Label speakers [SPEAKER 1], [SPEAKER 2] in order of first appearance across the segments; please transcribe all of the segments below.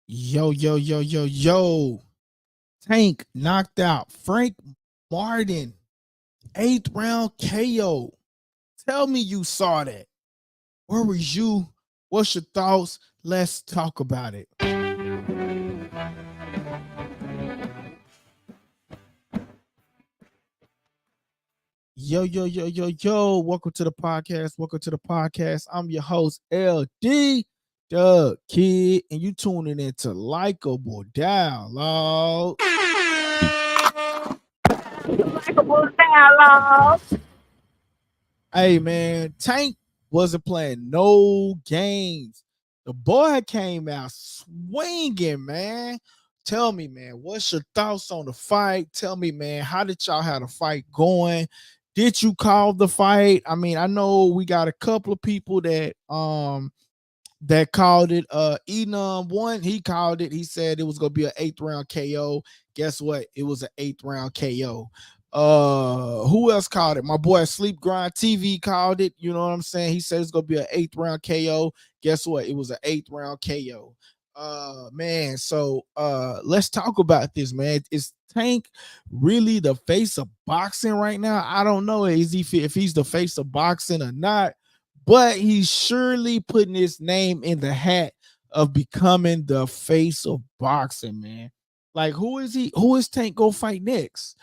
[SPEAKER 1] Yo, yo, yo, yo, yo. Tank knocked out Frank Martin. 8th round KO. Tell me you saw that. Where was you? What's your thoughts? Let's talk about it. Yo, yo, yo, yo, yo. Welcome to the podcast. Welcome to the podcast. I'm your host, LD, Doug Kid, and you tuning into likeableDialogue.
[SPEAKER 2] LikeableDialogue.
[SPEAKER 1] Hey man, Tank wasn't playing no games. The boy came out swinging, man. Tell me, man, what's your thoughts on the fight? Tell me, man, how did y'all have the fight going? Did you call the fight? I mean, I know we got a couple of people that called it. Enum one, he called it. He said it was gonna be an 8th round KO. Guess what? It was an 8th round KO. Who else called it? My boy Sleep Grind TV called it. You know what I'm saying? He said it's gonna be an 8th round KO. Guess what? It was an 8th round KO. Man, so let's talk about this, man. Is Tank really the face of boxing right now? I don't know. Is he, if he's the face of boxing or not? But he's surely putting his name in the hat of becoming the face of boxing, man. Like, who is he? Who is Tank go fight next?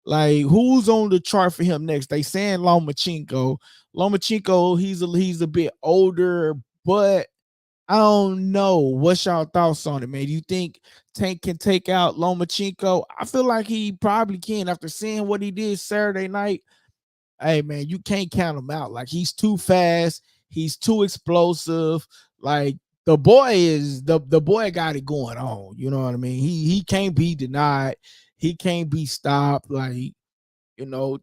[SPEAKER 1] Like, who's on the chart for him next? They saying Lomachenko. Lomachenko, he's a bit older, but I don't know. What's y'all thoughts on it, man? Do you think Tank can take out Lomachenko? I feel like he probably can after seeing what he did Saturday night. Hey man, you can't count him out. Like, he's too fast, he's too explosive. Like, the boy got it going on. You know what I mean? He can't be denied. He can't be stopped. Like,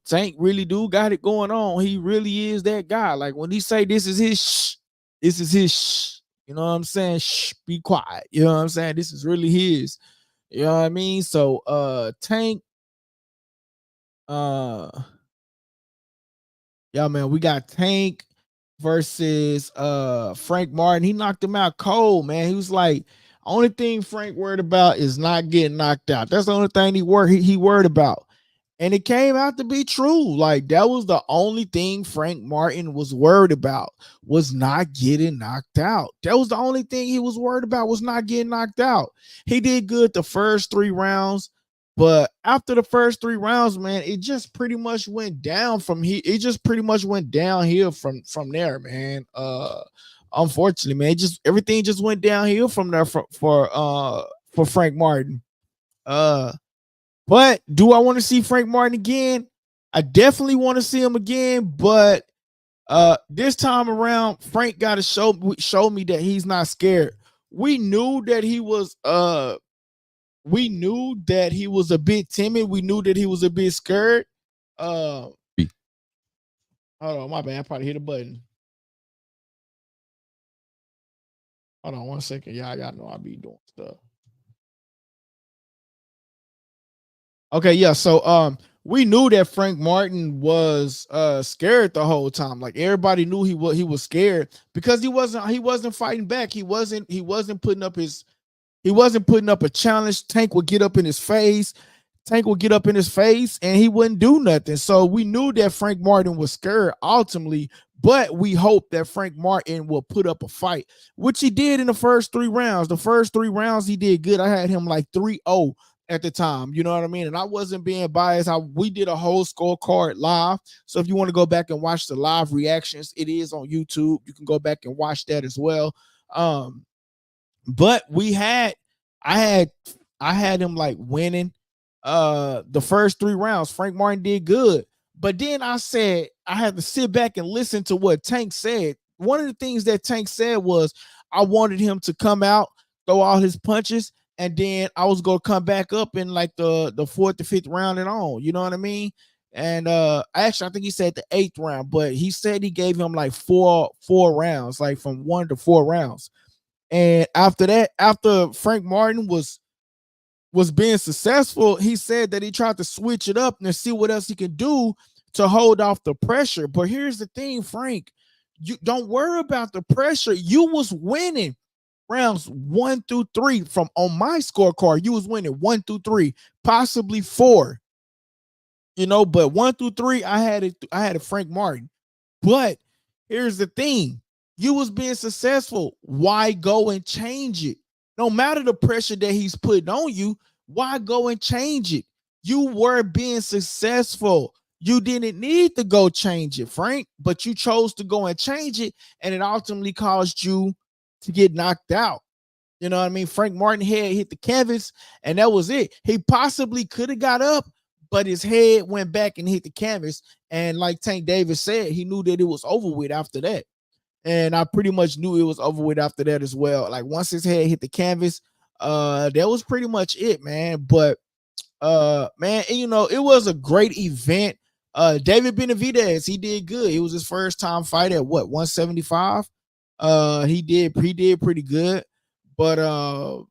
[SPEAKER 1] Tank really do got it going on. He really is that guy. Like, when he say this is his this is his you know what I'm saying? Be quiet. You know what I'm saying? This is really his. You know what I mean? So Tank, uh yeah, man, we got Tank versus Frank Martin. He knocked him out cold, man. He was like, only thing Frank worried about is not getting knocked out. That's the only thing he worried about. And it came out to be true. Like, that was the only thing Frank Martin was worried about, was not getting knocked out. That was the only thing he was worried about, was not getting knocked out. He did good the first 3 rounds. But after the first 3 rounds, man, it just pretty much went down from here. It just pretty much went downhill from there, man. Unfortunately, man, everything just went downhill from there for Frank Martin. But do I want to see Frank Martin again? I definitely want to see him again, but this time around, Frank got to show me that he's not scared. We knew that he was a bit timid. We knew that he was a bit scared. Hold on, my bad. I probably hit a button. Hold on 1 second. Y'all know I be doing stuff. Okay, yeah. So we knew that Frank Martin was scared the whole time. Like, everybody knew he was scared because he wasn't fighting back. He wasn't putting up a challenge. Tank would get up in his face. And he wouldn't do nothing. So we knew that Frank Martin was scared ultimately, but we hoped that Frank Martin will put up a fight, which he did in the first 3 rounds. The first 3 rounds he did good. I had him like 3-0 at the time. You know what I mean? And I wasn't being biased. We did a whole scorecard live. So if you want to go back and watch the live reactions, it is on YouTube. You can go back and watch that as well. But I had him like winning the first 3 rounds. Frank Martin did good. But then I said I had to sit back and listen to what Tank said. One of the things that Tank said was, I wanted him to come out, throw all his punches, and then I was gonna come back up in like the 4th to 5th round and on. You know what I mean? And actually, I think he said the 8th round, but he said he gave him like four rounds, like from 1 to 4 rounds. And after that, after Frank Martin was being successful, he said that he tried to switch it up and see what else he could do to hold off the pressure. But here's the thing, Frank, you don't worry about the pressure. You was winning. rounds 1 through 3 from on my scorecard. You was winning 1 through 3, possibly 4. But 1 through 3, I had a Frank Martin. But here's the thing: you was being successful. Why go and change it? No matter the pressure that he's putting on you, why go and change it? You were being successful. You didn't need to go change it, Frank, but you chose to go and change it, and it ultimately caused you to get knocked out. You know what I mean? Frank Martin head hit the canvas, and that was it. He possibly could have got up, but his head went back and hit the canvas. And like Tank Davis said, he knew that it was over with after that. And I pretty much knew it was over with after that as well. Like once his head hit the canvas, that was pretty much it, man. But man, it was a great event. David Benavidez, he did good. It was his first time fight at what, 175. He did pretty good. But a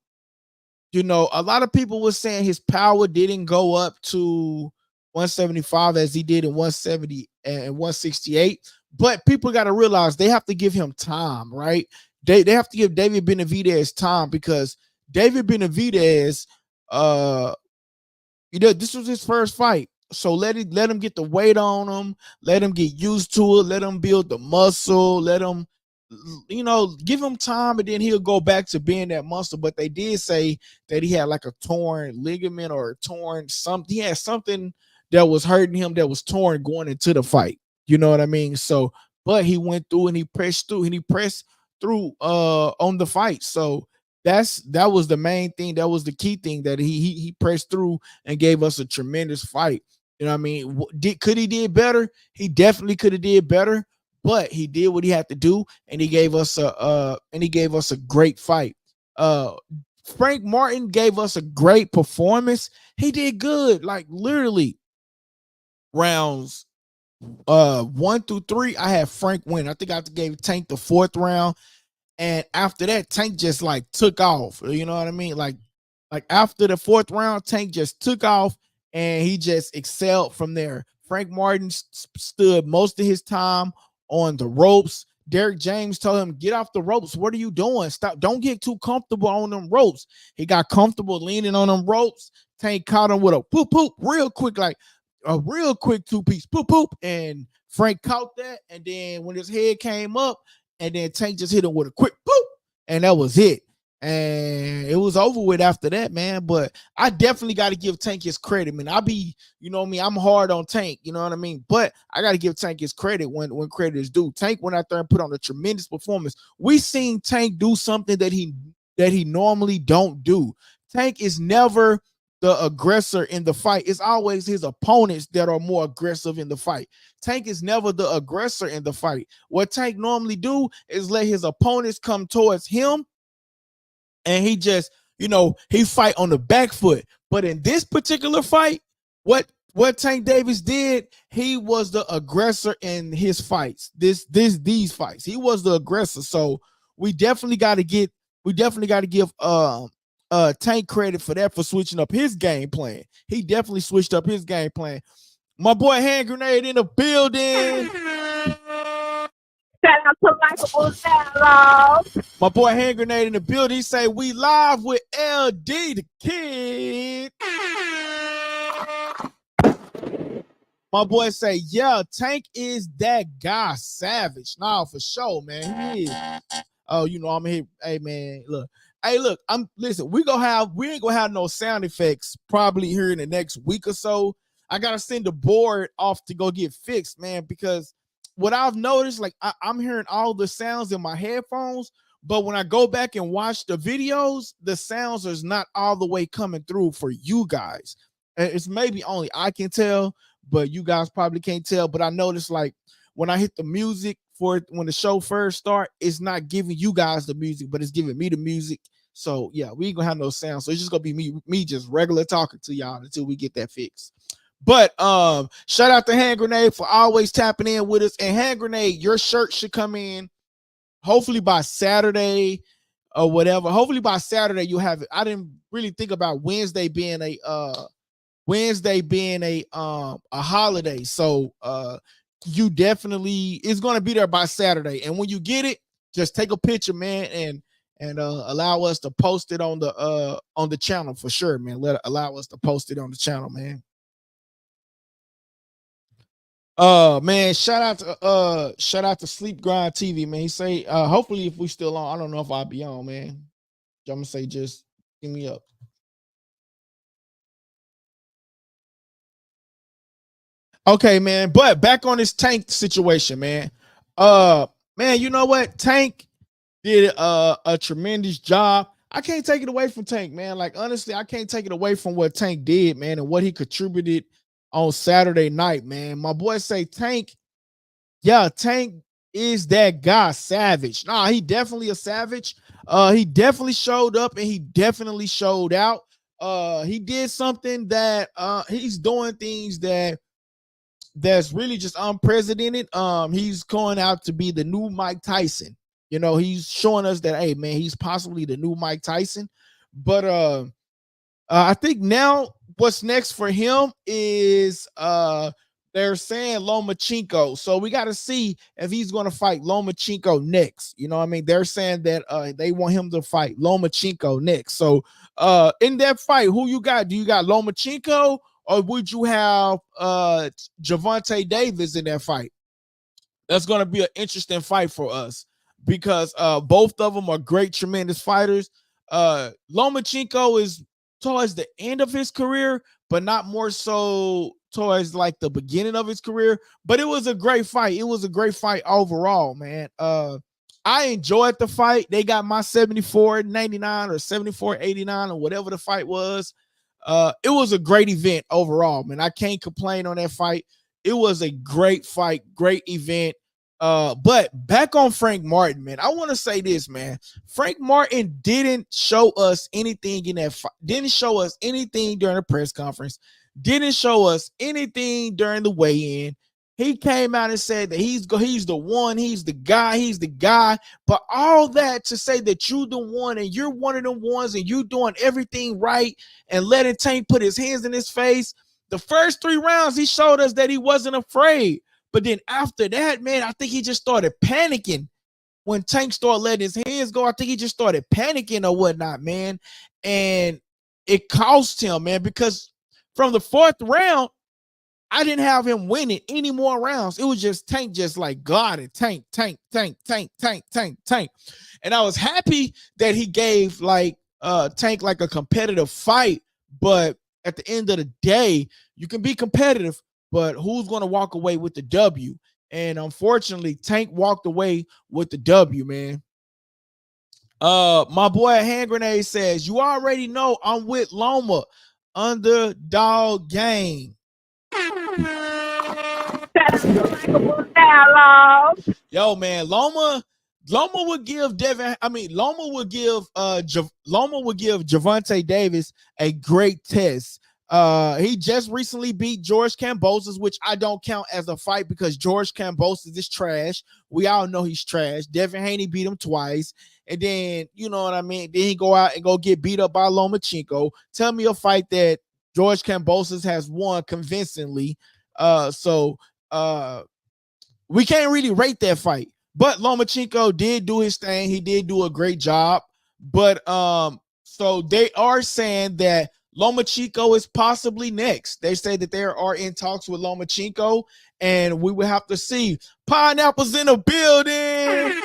[SPEAKER 1] lot of people were saying his power didn't go up to 175 as he did in 170 and 168. But people got to realize they have to give him time, right? They have to give David Benavidez time, because David Benavidez, this was his first fight. So let him get the weight on him, let him get used to it, let him build the muscle, let him, give him time, and then he'll go back to being that monster. But they did say that he had like a torn ligament or a torn something. He had something that was hurting him that was torn going into the fight. You know what I mean? So, but he went through and he pressed through on the fight. So that was the main thing. That was the key thing, that he pressed through and gave us a tremendous fight. You know what I mean? Could he did better? He definitely could have did better, but he did what he had to do, and he gave us a great fight. Frank Martin gave us a great performance. He did good. Like literally rounds 1 through 3, I had Frank win. I think I gave Tank the 4th round. And after that, Tank just like took off. You know what I mean? Like after the 4th round, Tank just took off and he just excelled from there. Frank Martin stood most of his time on the ropes. Derek James told him, get off the ropes. What are you doing? Stop. Don't get too comfortable on them ropes. He got comfortable leaning on them ropes. Tank caught him with a poop real quick, like a real quick 2-piece poop. And Frank caught that. And then when his head came up, and then Tank just hit him with a quick boop, and that was it. And it was over with after that, man. But I definitely got to give Tank his credit, man. I'm hard on Tank, you know what I mean? But I got to give Tank his credit when credit is due. Tank went out there and put on a tremendous performance. We seen Tank do something that he normally don't do. Tank is never the aggressor in the fight. It's always his opponents that are more aggressive in the fight. Tank is never the aggressor in the fight. What Tank normally do is let his opponents come towards him, and he just, he fight on the back foot. But in this particular fight, what Tank Davis did, he was the aggressor in his fights. These fights, he was the aggressor. So we definitely got to give Tank credit for that, for switching up his game plan. He definitely switched up his game plan. My boy Hand Grenade in the building.
[SPEAKER 2] Shout out to likeableDialogue.
[SPEAKER 1] My boy Hand Grenade in the building. He say we live with LD the Kid. My boy say, yeah, Tank is that guy, savage. Nah, for sure, man. He is. Oh, I'm here. Hey, man, look. Listen, we ain't gonna have no sound effects probably here in the next week or so. I gotta send the board off to go get fixed, man, because what I've noticed, like I'm hearing all the sounds in my headphones, but when I go back and watch the videos, the sounds is not all the way coming through for you guys. It's maybe only I can tell, but you guys probably can't tell. But I noticed, like, when I hit the music for it, when the show first start, it's not giving you guys the music, but it's giving me the music. So yeah, we ain't gonna have no sound. So it's just gonna be me just regular talking to y'all until we get that fixed. But shout out to Hand Grenade for always tapping in with us. And Hand Grenade, your shirt should come in hopefully by Saturday or whatever. Hopefully by Saturday you'll have it. I didn't really think about Wednesday being a holiday. So you definitely, it's gonna be there by Saturday. And when you get it, just take a picture, man, and allow us to post it on the channel for sure, man. Allow us to post it on the channel, man. Man, shout out to Sleep Grind TV, man. He say hopefully if we still on, I don't know if I'll be on, man. I'm gonna say just give me up. Okay, man, but back on this Tank situation, man. Man, you know what? Tank did a tremendous job. I can't take it away from Tank, man. Like, honestly, I can't take it away from what Tank did, man, and what he contributed on Saturday night, man. My boy say Tank is that guy, savage. Nah, he definitely a savage. He definitely showed up and he definitely showed out. He did something that he's doing things that's really just unprecedented. He's going out to be the new Mike Tyson. You know, he's showing us that, hey, man, he's possibly the new Mike Tyson. But I think now what's next for him is they're saying Lomachenko. So we got to see if he's going to fight Lomachenko next. You know what I mean? They're saying that they want him to fight Lomachenko next. So in that fight, who you got? Do you got Lomachenko or would you have Gervonta Davis in that fight? That's going to be an interesting fight for us because both of them are great, tremendous fighters. Lomachenko is towards the end of his career, but not more so towards like the beginning of his career. But it was a great fight. It was a great fight overall, man. I enjoyed the fight. They got my 74-99 or 74-89 or whatever the fight was. It was a great event overall, man. I can't complain on that fight. It was a great fight, great event. But back on Frank Martin, man, I want to say this, man. Frank Martin didn't show us anything in that fight, didn't show us anything during the press conference, didn't show us anything during the weigh-in. He came out and said that he's the one, he's the guy. But all that to say that you the one and you're one of them ones and you doing everything right and letting Tank put his hands in his face. The first 3 rounds, he showed us that he wasn't afraid. But then after that, man, I think he just started panicking. When Tank started letting his hands go, I think he just started panicking or whatnot, man. And it cost him, man, because from the 4th round, I didn't have him winning any more rounds. It was just Tank just like God and Tank. And I was happy that he gave like Tank like a competitive fight. But at the end of the day, you can be competitive, but who's going to walk away with the W? And unfortunately, Tank walked away with the W, man. My boy Hand Grenade says, you already know I'm with Loma, underdog game. Yo, man, Loma would give Gervonta Davis a great test. He just recently beat George Kambosos, which I don't count as a fight because George Kambosos is trash. We all know he's trash. Devin Haney beat him twice. And then, you know what I mean? Then he go out and go get beat up by Lomachenko. Tell me a fight that George Kambosos has won convincingly. So we can't really rate that fight. But Lomachenko did do his thing. He did do a great job. But so they are saying that Lomachenko is possibly next. They say that they are in talks with Lomachenko, and we will have to see. Pineapple's in the building.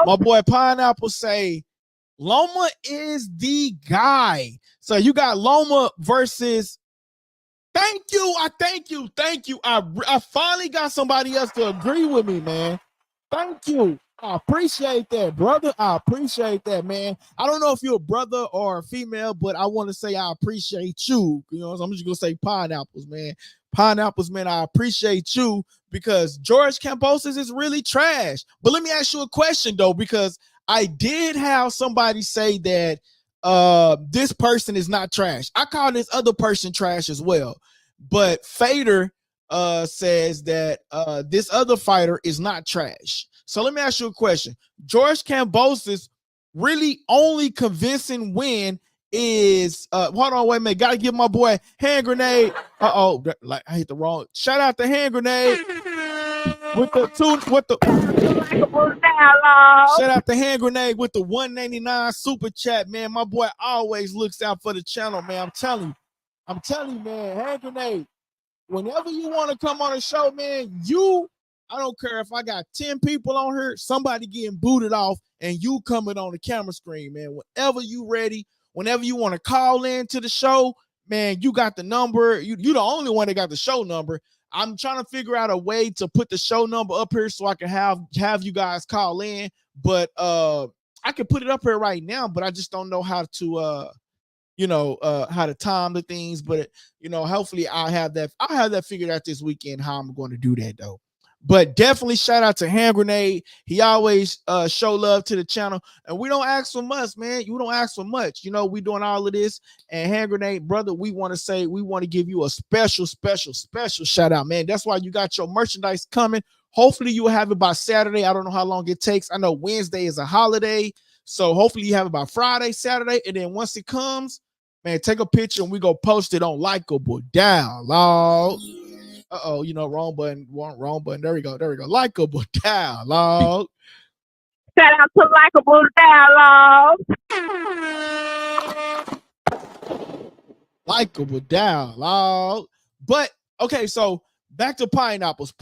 [SPEAKER 1] My boy Pineapple say Loma is the guy. So you got Loma versus. Thank you. I finally got somebody else to agree with me, man. Thank you. I appreciate that, brother. I appreciate that, man. I don't know if you're a brother or a female, but I want to say I appreciate you. You know, so I'm just gonna say pineapples, man. Pineapples, man. I appreciate you because George Kambosos is really trash. But let me ask you a question though, because I did have somebody say that this person is not trash. I call this other person trash as well. But Fader says that this other fighter is not trash. So let me ask you a question. George Kambosos really only convincing win is hold on, wait a minute. Gotta give my boy Hand Grenade. Like I hit the wrong. Shout out to Hand Grenade. with the
[SPEAKER 2] likeableDialogue.
[SPEAKER 1] shout out to Hand Grenade with the 199 super chat, man. My boy always looks out for the channel, man. I'm telling you, man. Hand Grenade, whenever you want to come on the show, man, I don't care if I got 10 people on here, somebody getting booted off, and you coming on the camera screen, man. Whenever you ready, whenever you want to call in to the show, man, you got the number. You the only one that got the show number. I'm trying to figure out a way to put the show number up here so I can have you guys call in. But I can put it up here right now, but I just don't know how to how to time the things. But hopefully I'll have that figured out this weekend, how I'm going to do that though. But definitely shout out to Hand Grenade. He always show love to the channel, and we don't ask for much, man. You don't ask for much. We doing all of this, and Hand Grenade, brother, we want to give you a special shout out, man. That's why you got your merchandise coming. Hopefully you will have it by Saturday. I don't know how long it takes. I know Wednesday is a holiday, so hopefully you have it by Friday, Saturday, and then once it comes, man, take a picture and we go post it on likeableDialogue. Wrong button. There we go. likeableDialogue.
[SPEAKER 2] Shout out to
[SPEAKER 1] likeableDialogue. But okay, so back to pineapples.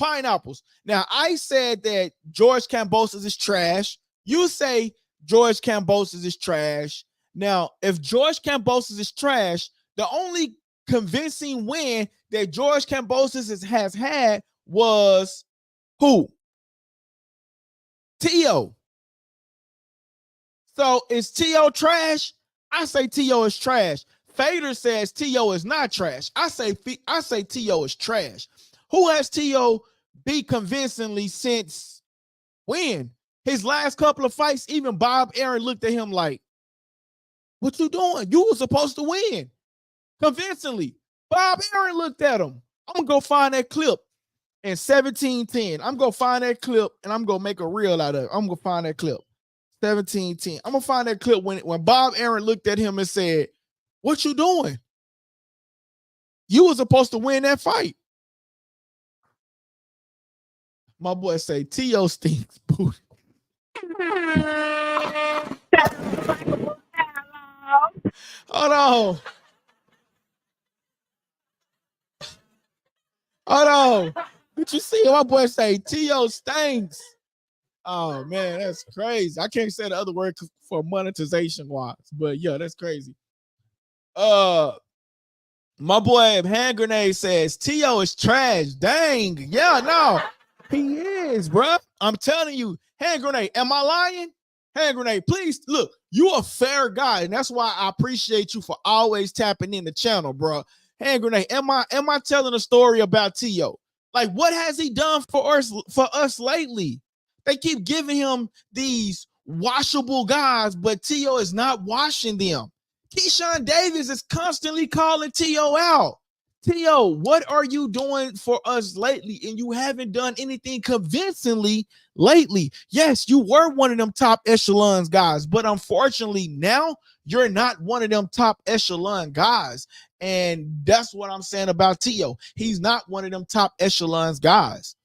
[SPEAKER 1] Now, I said that George Kambosos is trash. You say George Kambosos is trash. Now, if George Kambosos is trash, the only convincing win that George Kambosos has had was who? T.O. So is T.O. trash? I say T.O. is trash. Fader says T.O. is not trash. I say T.O. is trash. Who has T.O. beat convincingly since when? His last couple of fights, even Bob Arum looked at him like, what you doing? You were supposed to win convincingly. Bob Arum looked at him. I'm going to go find that clip in 1710. I'm going to find that clip, and I'm going to make a reel out of it. I'm going to find that clip. 1710. I'm going to find that clip when Bob Arum looked at him and said, what you doing? You were supposed to win that fight. My boy say, T.O. stinks booty. Hold on. Did you see my boy say T.O. stinks? Oh man, that's crazy. I can't say the other word for monetization wise, but yeah, that's crazy. My boy Hand Grenade says T.O. is trash. Dang, yeah, no, he is, bro. I'm telling you, Hand Grenade. Am I lying? Hand Grenade, please look. You a fair guy, and that's why I appreciate you for always tapping in the channel, bro. Hand Grenade, am I telling a story about T.O.? Like, what has he done for us lately? They keep giving him these washable guys, but T.O. is not washing them. Keyshawn Davis is constantly calling T.O. out. T.O., what are you doing for us lately? And you haven't done anything convincingly lately. Yes, you were one of them top echelons guys, but unfortunately now you're not one of them top echelon guys. And that's what I'm saying about T.O. He's not one of them top echelons guys.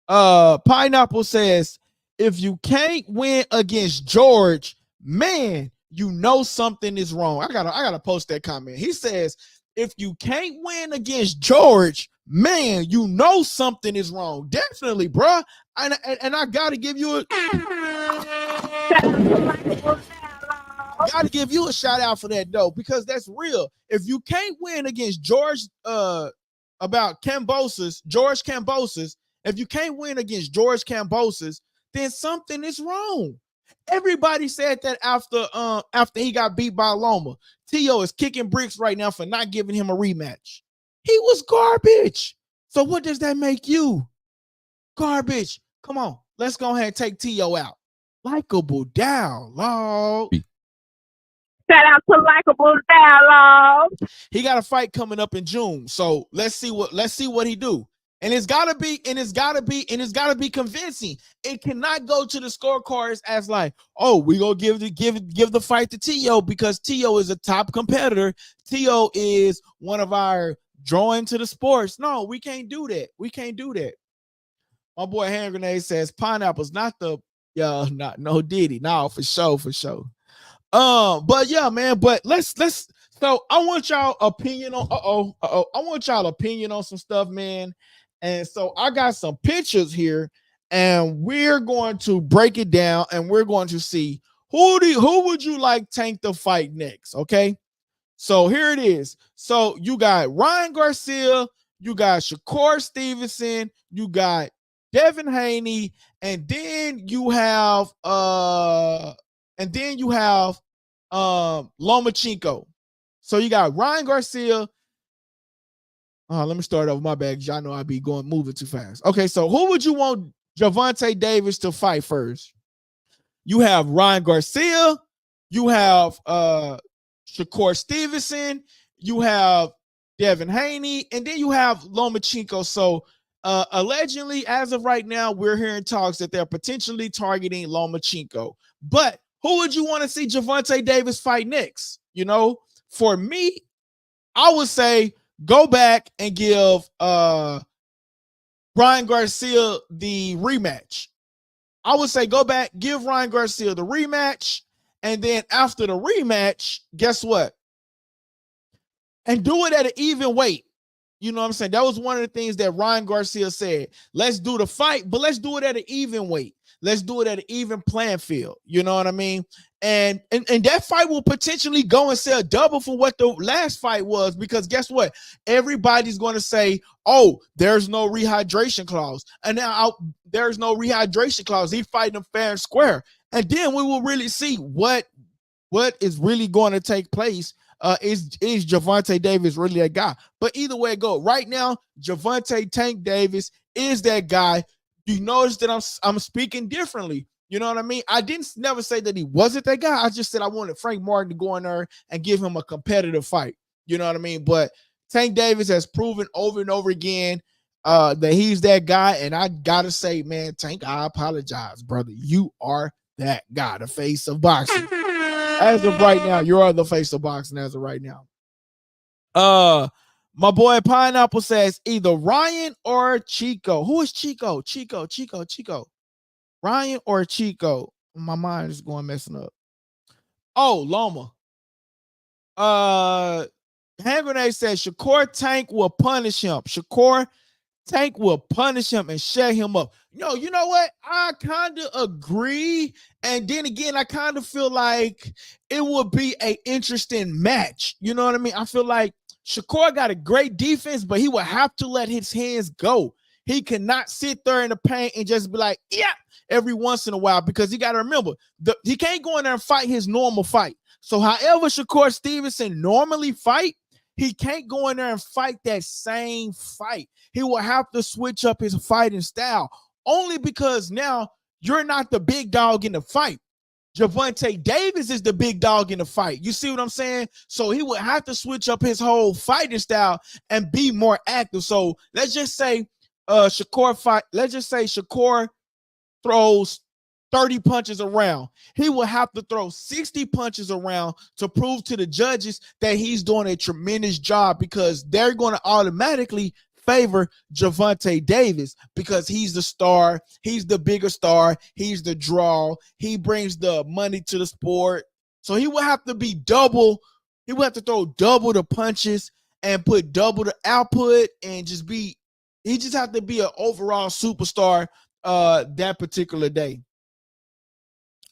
[SPEAKER 1] Pineapple says, if you can't win against George, man, you know something is wrong. I gotta post that comment. He says, if you can't win against George, man, you know something is wrong. Definitely, bro. And I gotta give you a shout out for that though, because that's real. If you can't win against George George Kambosos, if you can't win against George Kambosos, then something is wrong. Everybody said that after he got beat by Loma. T.O. is kicking bricks right now for not giving him a rematch. He was garbage. So what does that make you? Garbage. Come on, let's go ahead and take T.O. out. likeableDialogue.
[SPEAKER 2] Shout out to likeableDialogue.
[SPEAKER 1] He got a fight coming up in June, so let's see what he do. And it's gotta be convincing. It cannot go to the scorecards as like, oh, we gonna give the fight to T.O. because T.O. is a top competitor. T.O. is one of our drawing to the sports. No, we can't do that. My boy Hand Grenade says pineapples, not the not no Diddy. No, for sure, for sure. But yeah, man, but let's so I want y'all opinion on I want y'all opinion on some stuff, man. And so I got some pictures here, and we're going to break it down and we're going to see who would you like Tank to fight next, okay? So here it is. So you got Ryan Garcia, you got Shakur Stevenson, you got Devin Haney, and then you have Lomachenko. So you got Ryan Garcia. Let me start over my bag. Y'all know I be moving too fast. Okay, so who would you want Gervonta Davis to fight first? You have Ryan Garcia, you have Shakur Stevenson, you have Devin Haney, and then you have Lomachenko. So allegedly, as of right now, we're hearing talks that they're potentially targeting Lomachenko. But who would you want to see Gervonta Davis fight next? You know, for me, I would say go back and give Ryan Garcia the rematch. I would say go back, give Ryan Garcia the rematch, and then after the rematch, guess what? And do it at an even weight. You know what I'm saying? That was one of the things that Ryan Garcia said. Let's do the fight, but let's do it at an even weight. Let's do it at an even playing field. You know what I mean? And that fight will potentially go and sell double for what the last fight was, because guess what? Everybody's going to say, oh, there's no rehydration clause. And now there's no rehydration clause. He's fighting him fair and square. And then we will really see what is really going to take place. Is Gervonta Davis really that guy? But either way it go, right now, Gervonta Tank Davis is that guy. You notice that I'm speaking differently. You know what I mean? I didn't never say that he wasn't that guy. I just said I wanted Frank Martin to go in there and give him a competitive fight. You know what I mean? But Tank Davis has proven over and over again that he's that guy. And I gotta say, man, Tank, I apologize, brother. You are that guy, the face of boxing. As of right now, you are the face of boxing as of right now. My boy Pineapple says either Ryan or Chico. Who is Chico? Chico. Ryan or Chico? My mind is going messing up. Oh, Loma. Hand Grenade says Shakur Tank will punish him. Shakur Tank will punish him and shut him up. No, you know what? I kind of agree. And then again, I kind of feel like it would be an interesting match. You know what I mean? I feel like Shakur got a great defense, but he would have to let his hands go. He cannot sit there in the paint and just be like, yeah, every once in a while, because he got to remember, he can't go in there and fight his normal fight. So however Shakur Stevenson normally fight, he can't go in there and fight that same fight. He will have to switch up his fighting style, only because now you're not the big dog in the fight. Gervonta Davis is the big dog in the fight. You see what I'm saying? So he would have to switch up his whole fighting style and be more active. So let's just say Shakur throws 30 punches around. He will have to throw 60 punches around to prove to the judges that he's doing a tremendous job, because they're going to automatically favor Gervonta Davis because he's the star, he's the bigger star, he's the draw, he brings the money to the sport. So he will have to be double, he will have to throw double the punches and put double the output, and he just have to be an overall superstar that particular day.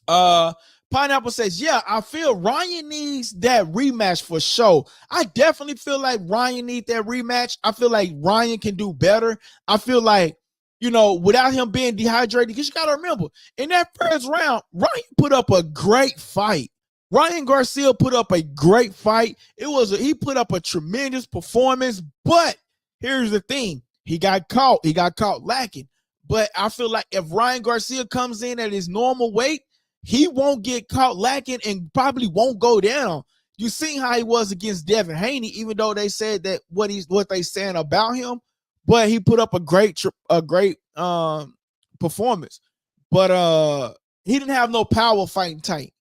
[SPEAKER 1] Pineapple says, yeah, I feel Ryan needs that rematch for sure. I definitely feel like Ryan needs that rematch. I feel like Ryan can do better. I feel like, without him being dehydrated, because you got to remember, in that first round, Ryan put up a great fight. Ryan Garcia put up a great fight. He put up a tremendous performance, but here's the thing. He got caught lacking. But I feel like if Ryan Garcia comes in at his normal weight, he won't get caught lacking and probably won't go down. You seen how he was against Devin Haney, even though they said that what they saying about him, but he put up a great performance. But he didn't have no power fighting Tank.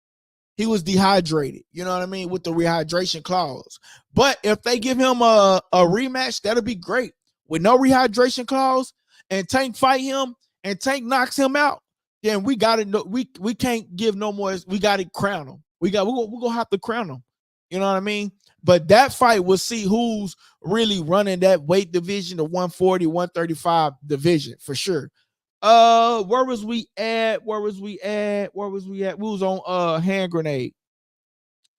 [SPEAKER 1] He was dehydrated, you know what I mean, with the rehydration clause. But if they give him a rematch, that'll be great. With no rehydration clause and Tank fight him, and Tank knocks him out, then we got to we can't give no more. We got to crown him. We're gonna have to crown him. You know what I mean? But that fight, we'll see who's really running that weight division, the 140, 135 division for sure. Where was we at? We was on hand grenade.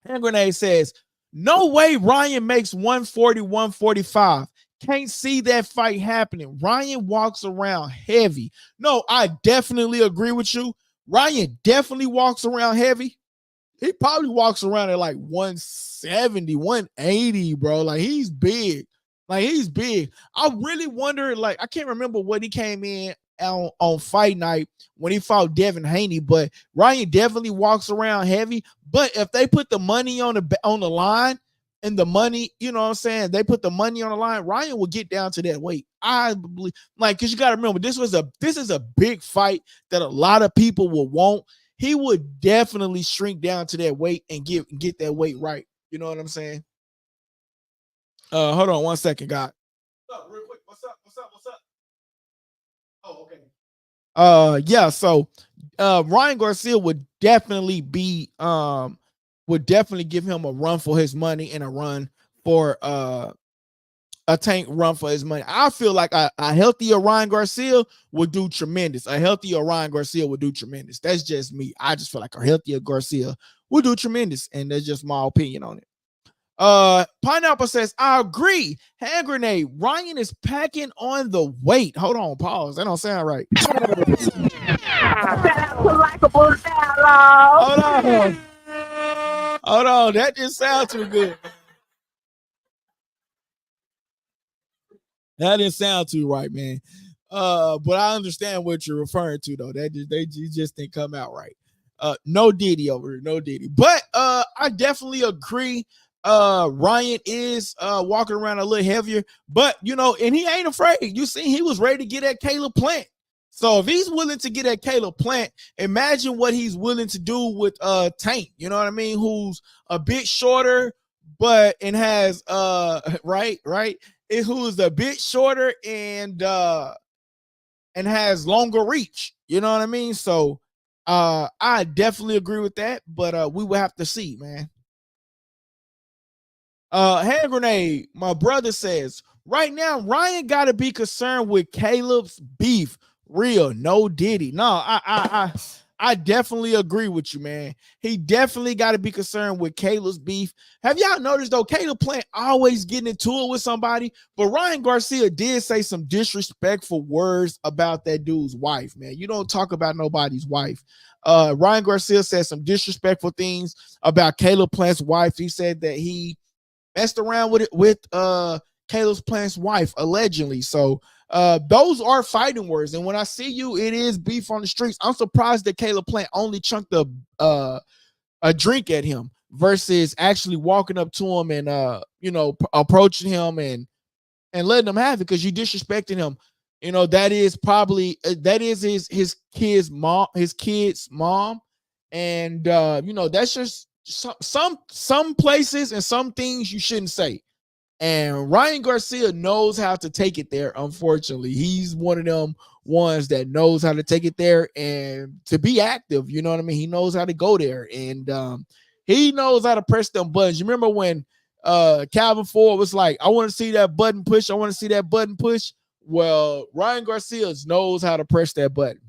[SPEAKER 1] Hand grenade says, no way Ryan makes 140, 145. Can't see that fight happening. Ryan walks around heavy. No, I definitely agree with you. Ryan definitely walks around heavy. He probably walks around at like 170, 180, bro. Like he's big. I really wonder, like, I can't remember what he came in on fight night when he fought Devin Haney, but Ryan definitely walks around heavy. But if they put the money on the line, and the money, you know what I'm saying, they put the money on the line, Ryan will get down to that weight. I believe, like, because you got to remember, this is a big fight that a lot of people will want. He would definitely shrink down to that weight and get that weight right. You know what I'm saying? Hold on 1 second, God. What's up, real quick? What's up? Oh, okay. Yeah, so Ryan Garcia would definitely give him a run for his money and a run for a Tank run for his money. I feel like a healthier Ryan Garcia would do tremendous. That's just me. I just feel like a healthier Garcia would do tremendous, and that's just my opinion on it. Pineapple says, I agree. Hand grenade, Ryan is packing on the weight. Hold on, pause. That don't sound right.
[SPEAKER 2] Shout out to likeableDialogue.
[SPEAKER 1] Hold on. That didn't sound too good. That didn't sound too right, man. But I understand what you're referring to, though. They just didn't come out right. No Diddy over here, no Diddy. But I definitely agree. Ryan is walking around a little heavier, but and he ain't afraid. You see, he was ready to get at Caleb Plant. So if he's willing to get at Caleb Plant, imagine what he's willing to do with Tank. You know what I mean? Who's a bit shorter, and has who's a bit shorter and has longer reach. You know what I mean? So I definitely agree with that, but we will have to see, man. Hand grenade, my brother says, right now Ryan got to be concerned with Caleb's beef. Real, no Diddy. No, I definitely agree with you, man. He definitely got to be concerned with Caleb's beef. Have y'all noticed, though, Caleb Plant always getting into it with somebody, but Ryan Garcia did say some disrespectful words about that dude's wife, man. You don't talk about nobody's wife. Ryan Garcia said some disrespectful things about Caleb Plant's wife. He said that he messed around with Caleb Plant's wife, allegedly. So those are fighting words. And when I see you, it is beef on the streets. I'm surprised that Caleb Plant only chunked a drink at him versus actually walking up to him and approaching him and letting him have it, because you disrespecting him. That is probably his kid's mom. And that's just some places and some things you shouldn't say. And Ryan Garcia knows how to take it there. Unfortunately, he's one of them ones that knows how to take it there and to be active. You know what I mean? He knows how to go there, and he knows how to press them buttons. You remember when Calvin Ford was like, I want to see that button push. I want to see that button push. Well, Ryan Garcia knows how to press that button.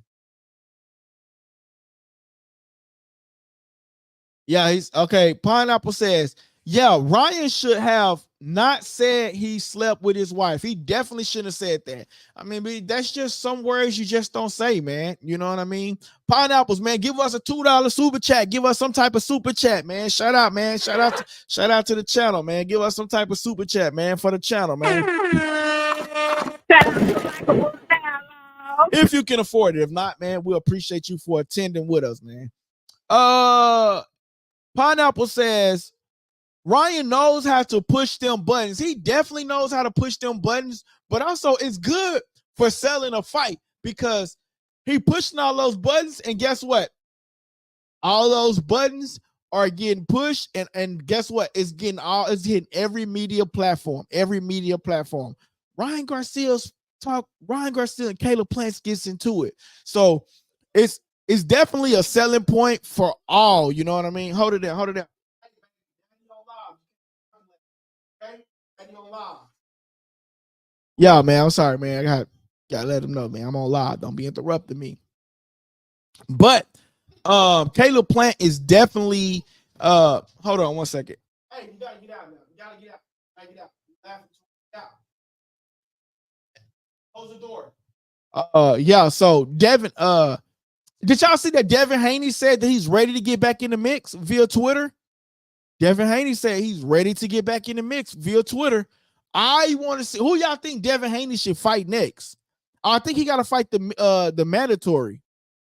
[SPEAKER 1] Yeah, he's okay. Pineapple says, yeah, Ryan should have not said he slept with his wife. He definitely shouldn't have said that. I mean, that's just some words you just don't say, man. You know what I mean? Pineapples, man, give us a $2 super chat. Give us some type of super chat, man. Shout out, man. Shout out to the channel, man. Give us some type of super chat, man, for the channel, man. If you can afford it. If not, man, we appreciate you for attending with us, man. Pineapple says, Ryan knows how to push them buttons. He definitely knows how to push them buttons, but also it's good for selling a fight because he pushing all those buttons, and guess what? All those buttons are getting pushed, and guess what? It's hitting every media platform. Ryan Garcia's talk. Ryan Garcia and Caleb Plant gets into it. So it's definitely a selling point for all. You know what I mean? Hold it down. Hold it down. Yeah, man. I'm sorry, man. I gotta let them know, man. I'm on live. Don't be interrupting me. But Caleb Plant is definitely hold on one second. Hey, you gotta get out now. You gotta get out. You gotta get out. Out. Close the door. Yeah, so Devin, did y'all see that Devin Haney said that he's ready to get back in the mix via Twitter? Devin Haney said he's ready to get back in the mix via Twitter. I want to see who y'all think Devin Haney should fight next. I think he got to fight the mandatory. I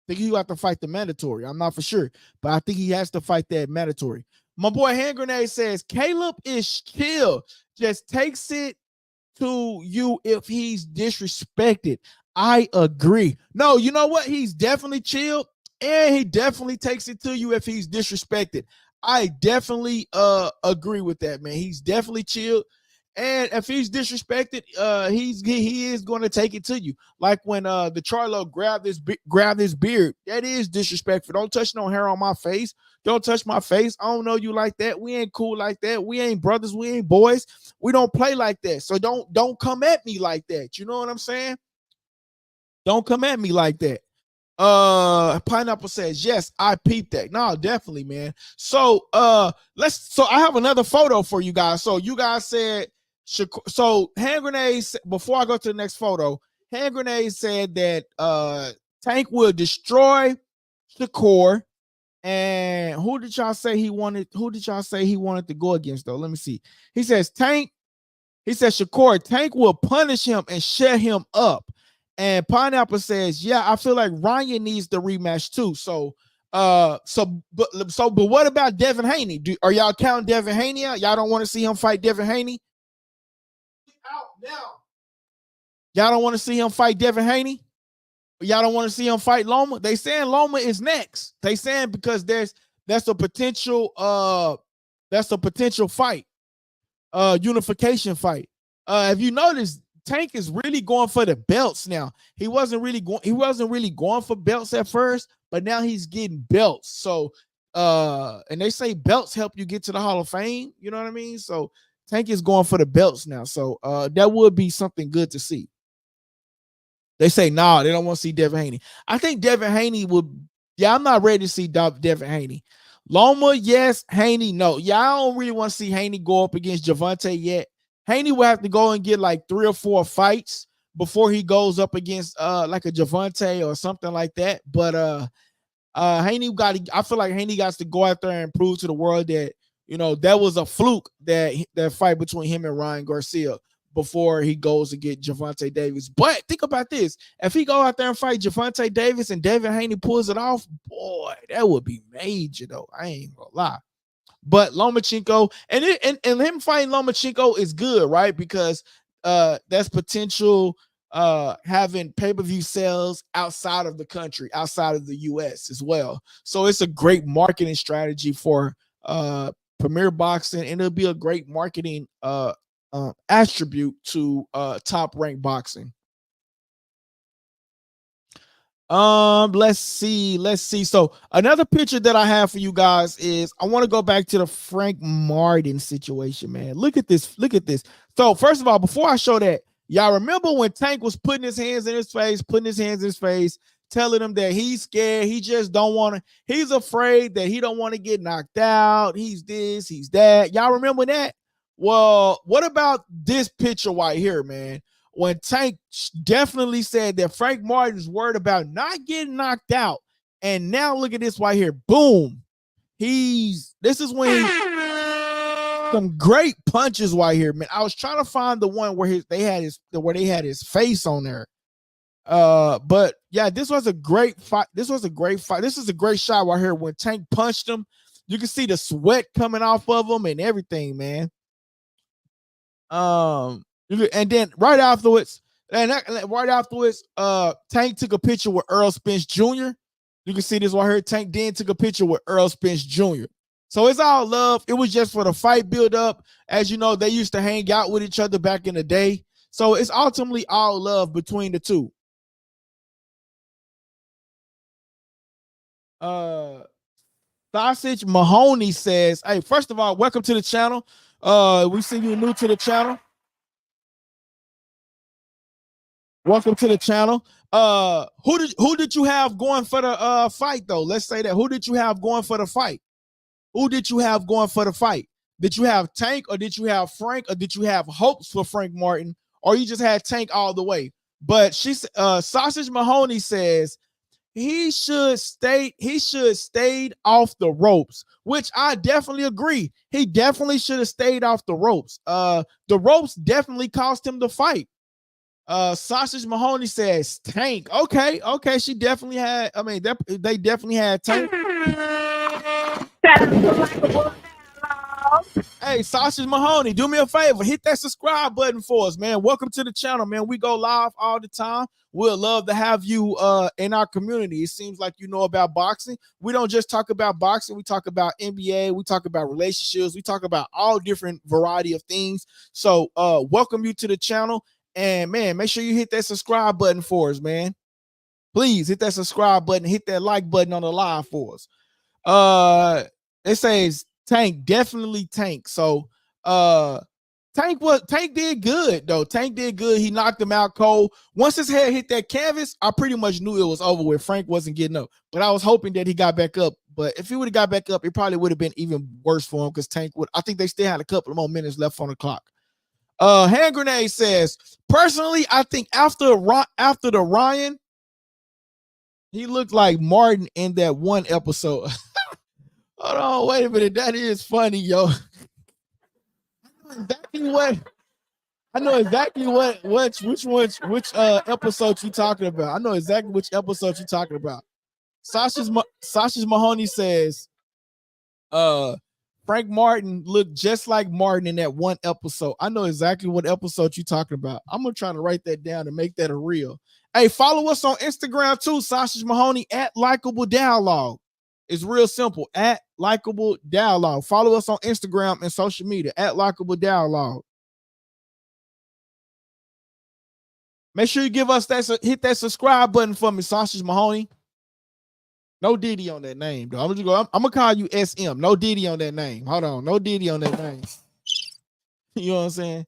[SPEAKER 1] think he got to fight the mandatory. I'm not for sure, but I think he has to fight that mandatory. My boy Hand Grenade says Caleb is chill, just takes it to you if he's disrespected. I agree. No, you know what? He's definitely chill, and he definitely takes it to you if he's disrespected. I definitely agree with that, man. He's definitely chill. And if he's disrespected, he is going to take it to you. Like when the Charlo grabbed his beard, that is disrespectful. Don't touch no hair on my face. Don't touch my face. I don't know you like that. We ain't cool like that. We ain't brothers. We ain't boys. We don't play like that. So don't come at me like that. You know what I'm saying? Don't come at me like that. Pineapple says yes, I peeped that. No, definitely, man. So I have another photo for you guys. So you guys said Hand Grenade, before I go to the next photo, Hand Grenade said that Tank will destroy Shakur. And who did y'all say he wanted to go against, though? Let me see. He says Shakur, Tank will punish him and shut him up. And Pineapple says, yeah, I feel like Ryan needs the rematch too. So but what about Devin Haney? Are y'all counting Devin Haney out? Y'all don't want to see him fight Devin Haney? Out now. Y'all don't want to see him fight Devin Haney? Y'all don't want to see him fight Loma? They saying Loma is next. They saying because that's a potential fight, unification fight. If you notice, Tank is really going for the belts now. He wasn't really going for belts at first, but now he's getting belts. So and they say belts help you get to the Hall of Fame. You know what I mean? So Tank is going for the belts now. So that would be something good to see. They say, nah, they don't want to see Devin Haney. I think Devin Haney would, I'm not ready to see Devin Haney. Loma, yes. Haney, no. Yeah, I don't really want to see Haney go up against Gervonta yet. Haney will have to go and get like 3 or 4 fights before he goes up against like a Gervonta or something like that. But Haney I feel like Haney got to go out there and prove to the world that, you know, that was a fluke, that fight between him and Ryan Garcia, before he goes to get Gervonta Davis. But think about this. If he go out there and fight Gervonta Davis and Devin Haney pulls it off, boy, that would be major, though. I ain't gonna lie. But Lomachenko, and him fighting Lomachenko is good, right? Because that's potential having pay-per-view sales outside of the country, outside of the US as well. So it's a great marketing strategy for Premier Boxing, and it'll be a great marketing attribute to Top Rank Boxing. Let's see. So another picture that I have for you guys is, I want to go back to the Frank Martin situation, man. Look at this. So first of all, before I show that, y'all remember when Tank was putting his hands in his face, telling him that he's scared, he just don't want to, he's afraid that he don't want to get knocked out, he's this, he's that. Y'all remember that? Well, what about this picture right here, man? When Tank definitely said that Frank Martin's worried about not getting knocked out. And now look at this right here. Boom. This is when some great punches right here, man. I was trying to find the one where they had his face on there. But yeah, this was a great fight. This is a great shot right here. When Tank punched him, you can see the sweat coming off of him and everything, man. And then right afterwards, Tank took a picture with Earl Spence Jr. You can see this right here. Tank then took a picture with Earl Spence Jr. So it's all love. It was just for the fight build up. As you know, they used to hang out with each other back in the day. So it's ultimately all love between the two. Sausage Mahoney says, hey, first of all, welcome to the channel. We see you new to the channel. Welcome to the channel. Who did you have going for the fight though? Let's say that. Who did you have going for the fight? Who did you have going for the fight? Did you have Tank, or did you have Frank, or did you have hopes for Frank Martin, or you just had Tank all the way? But Sausage Mahoney says he should stayed off the ropes, which I definitely agree. He definitely should have stayed off the ropes. The ropes definitely cost him the fight. Sausage Mahoney says Tank. Okay, she definitely had. I mean, they definitely had Tank. Hey, Sausage Mahoney, do me a favor, hit that subscribe button for us, man. Welcome to the channel, man. We go live all the time. We'd love to have you in our community. It seems like you know about boxing. We don't just talk about boxing. We talk about NBA. We talk about relationships. We talk about all different variety of things. So welcome you to the channel. And, man, make sure you hit that subscribe button for us, man. Please hit that subscribe button. Hit that like button on the live for us. It says Tank, definitely Tank. So Tank did good though. Tank did good. He knocked him out cold. Once his head hit that canvas, I pretty much knew it was over with. Frank wasn't getting up, but I was hoping that he got back up. But if he would have got back up, it probably would have been even worse for him, because Tank would. I think they still had a couple of more minutes left on the clock. Hand Grenade says, personally, I think after the Ryan, he looked like Martin in that one episode. Hold on, wait a minute. That is funny, yo. I know exactly which episode you talking about. I know exactly which episode you talking about. Sausage Mahoney says, Frank Martin looked just like Martin in that one episode. I know exactly what episode you talking about. I'm gonna try to write that down and make that a reel. Hey, follow us on Instagram too, Sausage Mahoney at likeableDialogue. It's real simple, at likeableDialogue. Follow us on Instagram and social media at likeableDialogue. Make sure you give us that, hit that subscribe button for me, Sausage Mahoney. No Diddy on that name, though. I'm gonna call you SM. No Diddy on that name. Hold on, no Diddy on that name. You know what I'm saying?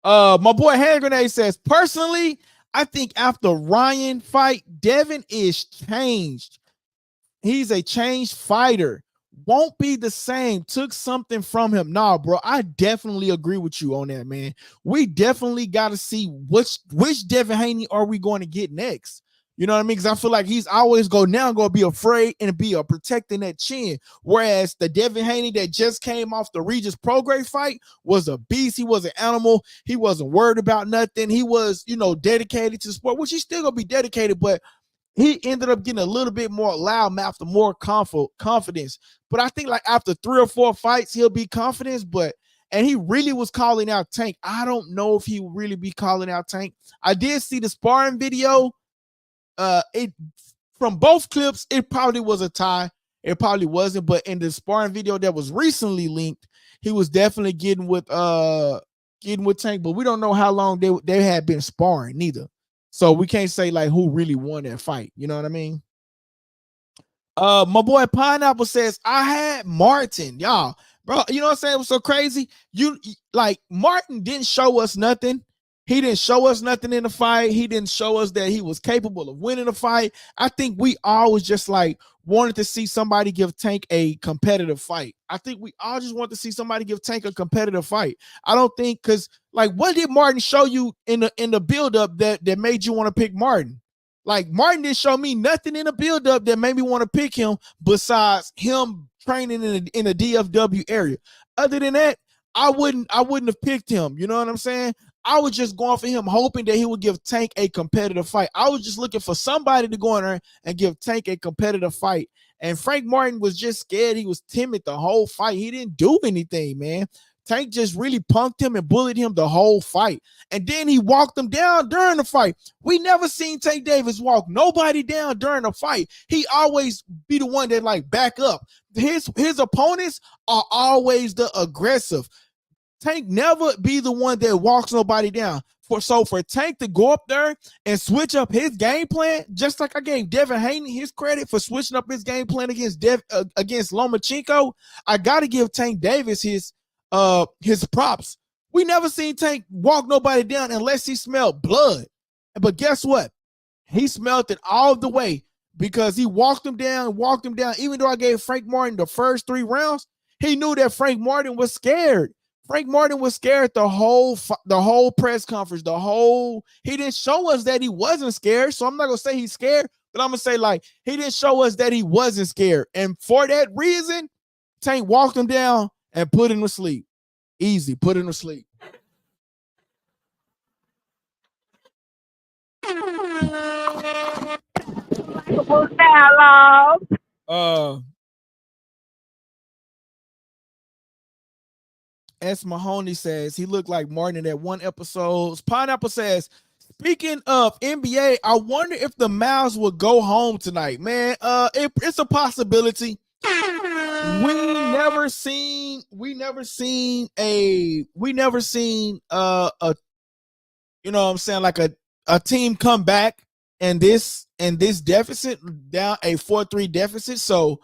[SPEAKER 1] My boy Hand Grenade says, personally, I think after Ryan fight, Devin is changed. He's a changed fighter. Won't be the same. Took something from him. Nah, bro, I definitely agree with you on that, man. We definitely got to see which Devin Haney are we going to get next. You know what I mean? Because I feel like he's always going to be afraid and be protecting that chin. Whereas the Devin Haney that just came off the Regis Prograis fight was a beast. He was an animal. He wasn't worried about nothing. He was, dedicated to the sport, which he's still going to be dedicated, but he ended up getting a little bit more loudmouth, more confidence. But I think like after 3 or 4 fights, he'll be confident. And he really was calling out Tank. I don't know if he will really be calling out Tank. I did see the sparring video. From both clips, it probably was a tie. It probably wasn't. But in the sparring video that was recently linked, he was definitely getting with Tank. But we don't know how long they had been sparring neither. So we can't say like who really won that fight. You know what I mean? My boy Pineapple says, I had Martin. Y'all, bro, you know what I'm saying? It was so crazy. Martin didn't show us nothing. He didn't show us nothing in the fight. He didn't show us that he was capable of winning a fight. I think we all was just like wanted to see somebody give Tank a competitive fight. I think we all just want to see somebody give Tank a competitive fight. I don't think, because like, what did Martin show you in the buildup that made you want to pick Martin? Like, Martin didn't show me nothing in the buildup that made me want to pick him besides him training in the DFW area. Other than that, I wouldn't have picked him. You know what I'm saying? I was just going for him, hoping that he would give Tank a competitive fight. I was just looking for somebody to go in there and give Tank a competitive fight. And Frank Martin was just scared. He was timid the whole fight. He didn't do anything, man. Tank just really punked him and bullied him the whole fight. And then he walked him down during the fight. We never seen Tankdavis walk nobody down during a fight. He always be the one that like back up. His opponents are always the aggressive. Tank never be the one that walks nobody down. for Tank to go up there and switch up his game plan, just like I gave Devin Haney his credit for switching up his game plan against against Lomachenko, I gotta give Tank Davis his props. We never seen Tank walk nobody down unless he smelled blood. But guess what? He smelled it all the way because he walked him down. Even though I gave Frank Martin the first 3 rounds, he knew that Frank Martin was scared. Frank Martin was scared the whole press conference. He didn't show us that he wasn't scared. So I'm not gonna say he's scared, but I'm gonna say like he didn't show us that he wasn't scared. And for that reason, Tank walked him down and put him to sleep. Easy, put him to sleep.
[SPEAKER 2] Dialogue.
[SPEAKER 1] S. Mahoney says he looked like Martin in that one episode. Pineapple says, speaking of NBA, I wonder if the Mavs will go home tonight. Man, it's a possibility. We never seen a you know what I'm saying, like a team come back and this deficit, down a 4-3 deficit. So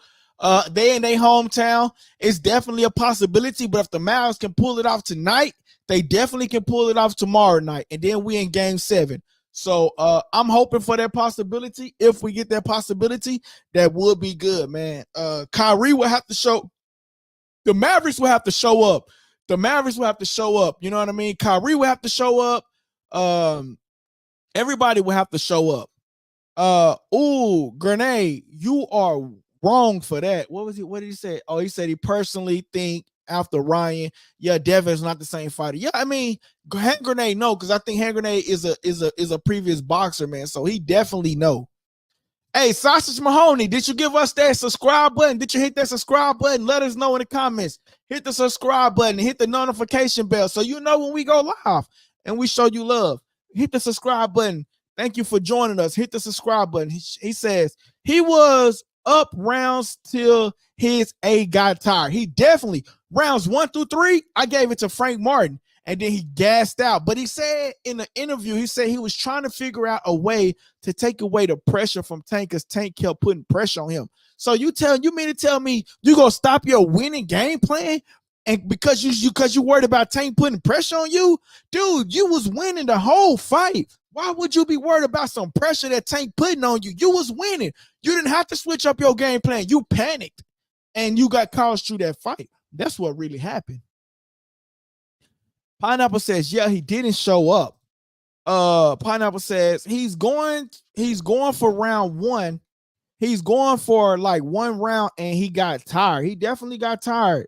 [SPEAKER 1] they in their hometown, it's definitely a possibility. But if the Mavs can pull it off tonight, they definitely can pull it off tomorrow night. And then we in game 7. So I'm hoping for that possibility. If we get that possibility, that would be good, man. Kyrie will have to show. The Mavericks will have to show up. You know what I mean? Kyrie will have to show up. Everybody will have to show up. Grenade, you are wrong for that. What did he say? Oh, he said he personally think after Ryan, yeah, Devin's not the same fighter. Yeah, I mean, Hand Grenade, no, because I think Hand Grenade is a previous boxer, man. So he definitely know. Hey, Sausage Mahoney, did you give us that subscribe button? Did you hit that subscribe button? Let us know in the comments. Hit the subscribe button and hit the notification bell so you know when we go live and we show you love. Hit the subscribe button. Thank you for joining us. Hit the subscribe button. He says he was up rounds till his A got tired. He definitely, rounds 1 through 3, I gave it to Frank Martin, and then he gassed out. But he said in the interview, he said he was trying to figure out a way to take away the pressure from Tank, because Tank kept putting pressure on him. So you mean to tell me you gonna stop your winning game plan and because you worried about Tank putting pressure on you? Dude, you was winning the whole fight. Why would you be worried about some pressure that Tank putting on you? You was winning. You didn't have to switch up your game plan. You panicked and you got caused through that fight. That's what really happened. Pineapple says, yeah, he didn't show up. Pineapple says he's going for round 1. He's going for like 1 round and he got tired. He definitely got tired.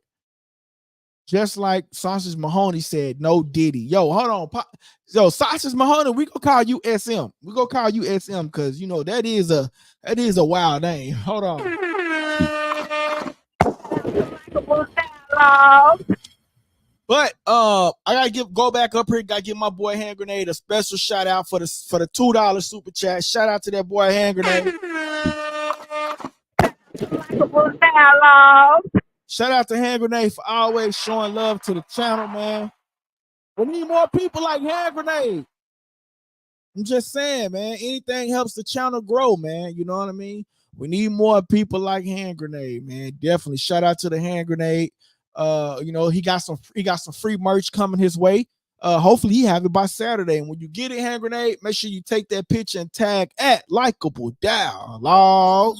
[SPEAKER 1] Just like Sausage Mahoney said, no Diddy. Yo, hold on. Yo, Sausage Mahoney, we gonna call you SM. We gonna call you SM because you know that is a wild name. Hold on. But I gotta go back up here. Gotta give my boy Hand Grenade a special shout out for the $2 super chat. Shout out to that boy Hand Grenade. Shout out to Hand Grenade for always showing love to the channel, man. We need more people like Hand Grenade. I'm just saying, man. Anything helps the channel grow, man. You know what I mean? We need more people like Hand Grenade, man. Definitely. Shout out to the Hand Grenade. You know, he got some free merch coming his way. Hopefully he have it by Saturday. And when you get it, Hand Grenade, make sure you take that picture and tag at likeableDialogue.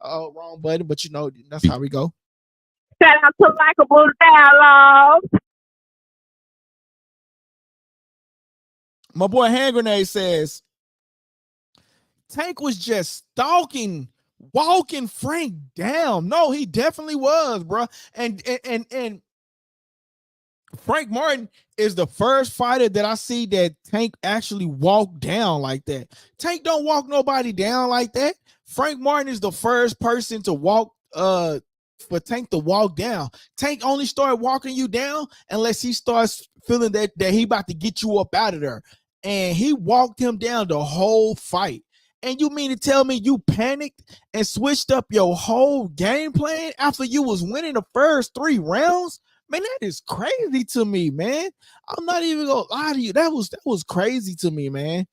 [SPEAKER 1] Oh, wrong button, but you know that's how we go.
[SPEAKER 2] Shout out to likeableDialogue.
[SPEAKER 1] My boy Hand Grenade says Tank was just walking Frank down. No, he definitely was, bro. And Frank Martin is the first fighter that I see that Tank actually walked down like that. Tank don't walk nobody down like that. Frank Martin is the first person to walk for Tank to walk down. Tank only started walking you down unless he starts feeling that he about to get you up out of there. And he walked him down the whole fight. And you mean to tell me you panicked and switched up your whole game plan after you was winning the first 3 rounds? Man, that is crazy to me, man. I'm not even gonna lie to you. That was crazy to me, man.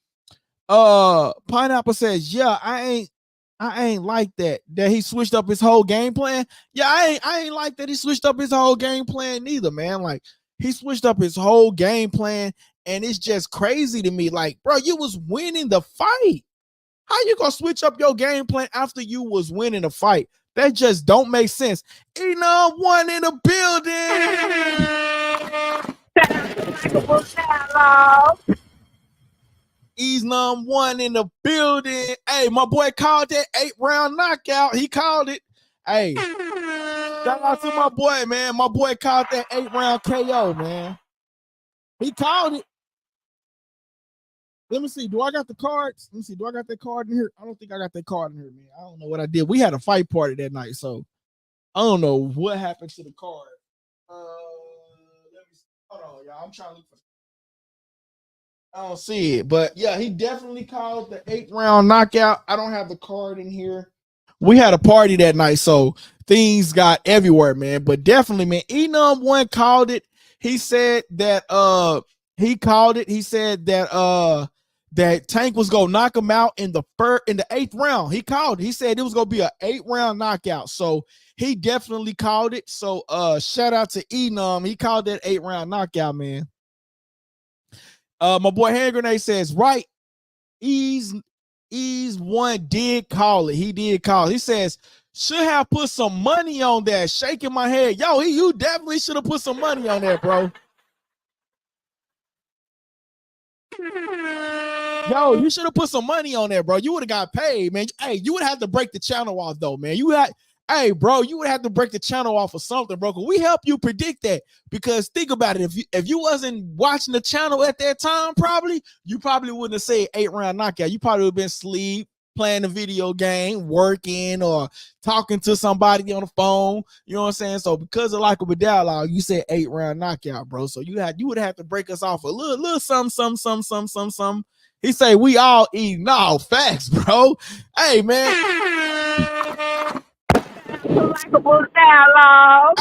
[SPEAKER 1] Pineapple says, yeah, I ain't like that he switched up his whole game plan. Yeah, I ain't like that he switched up his whole game plan neither, man. Like, he switched up his whole game plan, and it's just crazy to me. Like, bro, you was winning the fight. How you gonna switch up your game plan after you was winning the fight? That just don't make sense. Enon one in the building. Enon one in the building. Hey, my boy called that 8-round knockout. He called it. Hey, shout out to my boy, man. My boy called that 8-round KO, man. He called it. Let me see. Do I got the cards? Let me see. Do I got that card in here? I don't think I got that card in here, man. I don't know what I did. We had a fight party that night, so I don't know what happened to the card. Let me see. Hold on, y'all. I'm trying to look for. I don't see it, but yeah, he definitely called the 8-round knockout. I don't have the card in here. We had a party that night, so things got everywhere, man. But definitely, man, Enom one called it. He said that he called it. He said that that Tank was gonna knock him out in the 8th round. He called it. He said it was gonna be an 8-round knockout. So he definitely called it. So shout out to Enom. He called that 8-round knockout, man. My boy Hand Grenade says, right, Ease one did call it. He did call it. He says, should have put some money on that. Shaking my head. Yo, you definitely should have put some money on that, bro. Yo, you should have put some money on there, bro. You would have got paid, man. Hey, you would have to break the channel off, though, man. Hey, bro, you would have to break the channel off or something, bro. We help you predict that, because think about it. If you wasn't watching the channel at that time, you probably wouldn't have said 8-round knockout. You probably would have been asleep, playing a video game, working, or talking to somebody on the phone. You know what I'm saying? So because of likeableDialogue, you said 8-round knockout, bro. So you would have to break us off a little some. He say we all eat. No, facts, bro. Hey, man.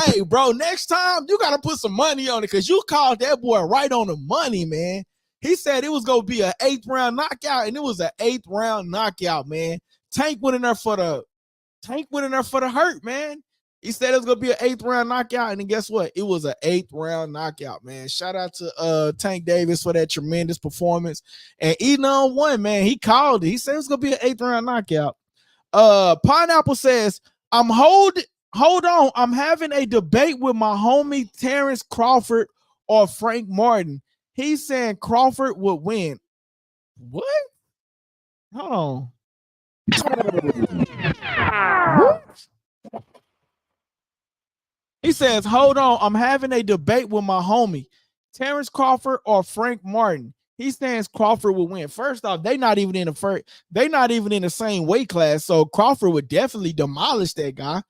[SPEAKER 1] Hey, bro, next time you gotta put some money on it, because you called that boy right on the money, man. He said it was gonna be an 8th-round knockout, and it was an 8th-round knockout, man. Tank went in there for the hurt, man. He said it was gonna be an 8th-round knockout, and then guess what? It was an 8th-round knockout, man. Shout out to Tankdavis for that tremendous performance. And Enon one, man, he called it. He said it was gonna be an 8th-round knockout. Pineapple says, hold on. I'm having a debate with my homie Terrence Crawford or Frank Martin. He's saying Crawford would win. What? Hold on. What? He says, hold on. I'm having a debate with my homie Terrence Crawford or Frank Martin. He stands Crawford will win. First off, they not even in the same weight class. So Crawford would definitely demolish that guy.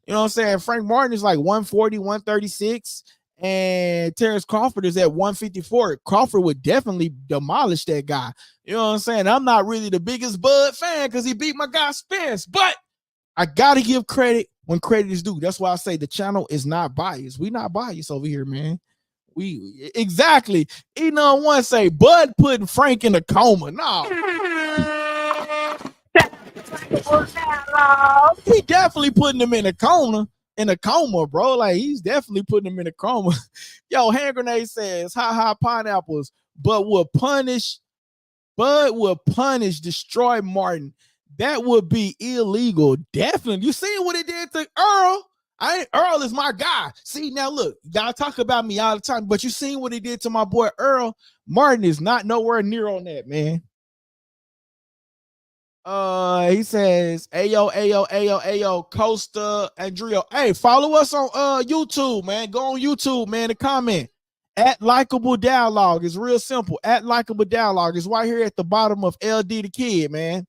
[SPEAKER 1] You know what I'm saying? Frank Martin is like 140, 136, and Terrence Crawford is at 154. Crawford would definitely demolish that guy. You know what I'm saying? I'm not really the biggest Bud fan because he beat my guy Spence, but I gotta give credit when credit is due. That's why I say the channel is not biased. We not biased over here, man. We exactly. Enon one say Bud putting Frank in a coma. No. He definitely putting him in a coma, bro. Like, he's definitely putting him in a coma. Yo, Hand Grenade says, ha pineapples, Bud will punish, destroy Martin. That would be illegal. Definitely. You seen what it did to Earl? Earl is my guy. See, now look, y'all talk about me all the time, but you seen what he did to my boy Earl. Martin is not nowhere near on that, man. He says, ayo, Costa Andrio. Hey, follow us on YouTube, man. Go on YouTube, man, and comment at likeableDialogue. It's real simple. At likeableDialogue. It's right here at the bottom of LD the Kid, man.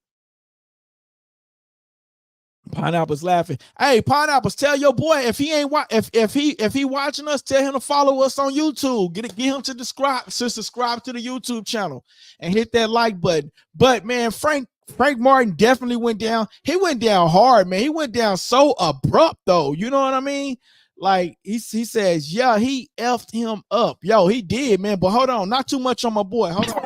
[SPEAKER 1] Pineapple's laughing. Hey, Pineapples, tell your boy if he ain't if he watching us, tell him to follow us on YouTube. Get him to subscribe to the YouTube channel and hit that like button. But man, Frank Frank Martin definitely went down. He went down hard, man. He went down so abrupt, though. You know what I mean? Like he says, yeah, he effed him up. Yo, he did, man. But hold on, not too much on my boy. Hold on.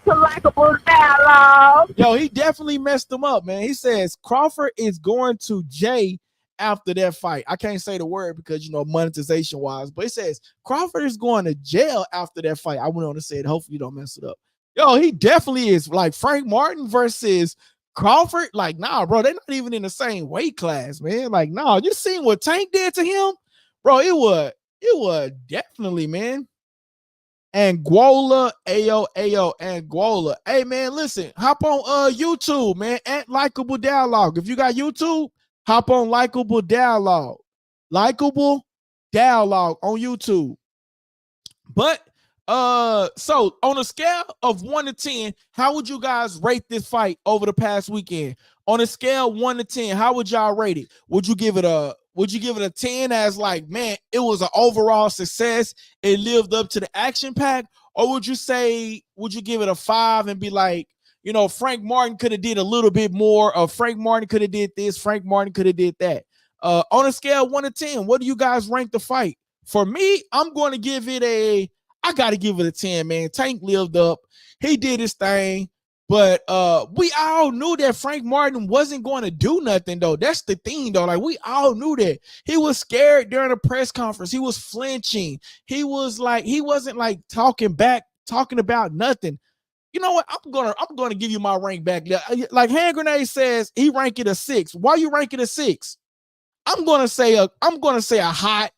[SPEAKER 2] To likeableDialogue.
[SPEAKER 1] Yo, he definitely messed him up, man. He says Crawford is going to Jay after that fight. I can't say the word because, monetization wise, but it says Crawford is going to jail after that fight. I went on to say it. Hopefully you don't mess it up. Yo, he definitely is. Like Frank Martin versus Crawford. Like, nah, bro, they're not even in the same weight class, man. Like, nah, you seen what Tank did to him? Bro, it was definitely, man. Anguilla, Ayo, Anguilla. Hey, man, listen, hop on YouTube, man, at likeableDialogue. If you got YouTube, hop on likeableDialogue. likeableDialogue on YouTube. But so on a scale of 1 to 10, how would you guys rate this fight over the past weekend? On a scale 1 to 10, how would y'all rate it? Would you give it a 10 as like, man, it was an overall success, it lived up to the action pack? Or would you give it a 5 and be like, Frank Martin could have did a little bit more, or Frank Martin could have did this, Frank Martin could have did that? On a scale of 1 to 10, what do you guys rank the fight? For me, I'm going to give it I got to give it a 10, man. Tank lived up. He did his thing. But we all knew that Frank Martin wasn't going to do nothing, though. That's the thing, though. Like, we all knew that. He was scared during the press conference. He was flinching. He wasn't like talking about nothing. You know what? I'm gonna give you my rank back. Like Hand Grenade says, he ranked it a 6. Why you rank it a 6? I'm gonna say a hot.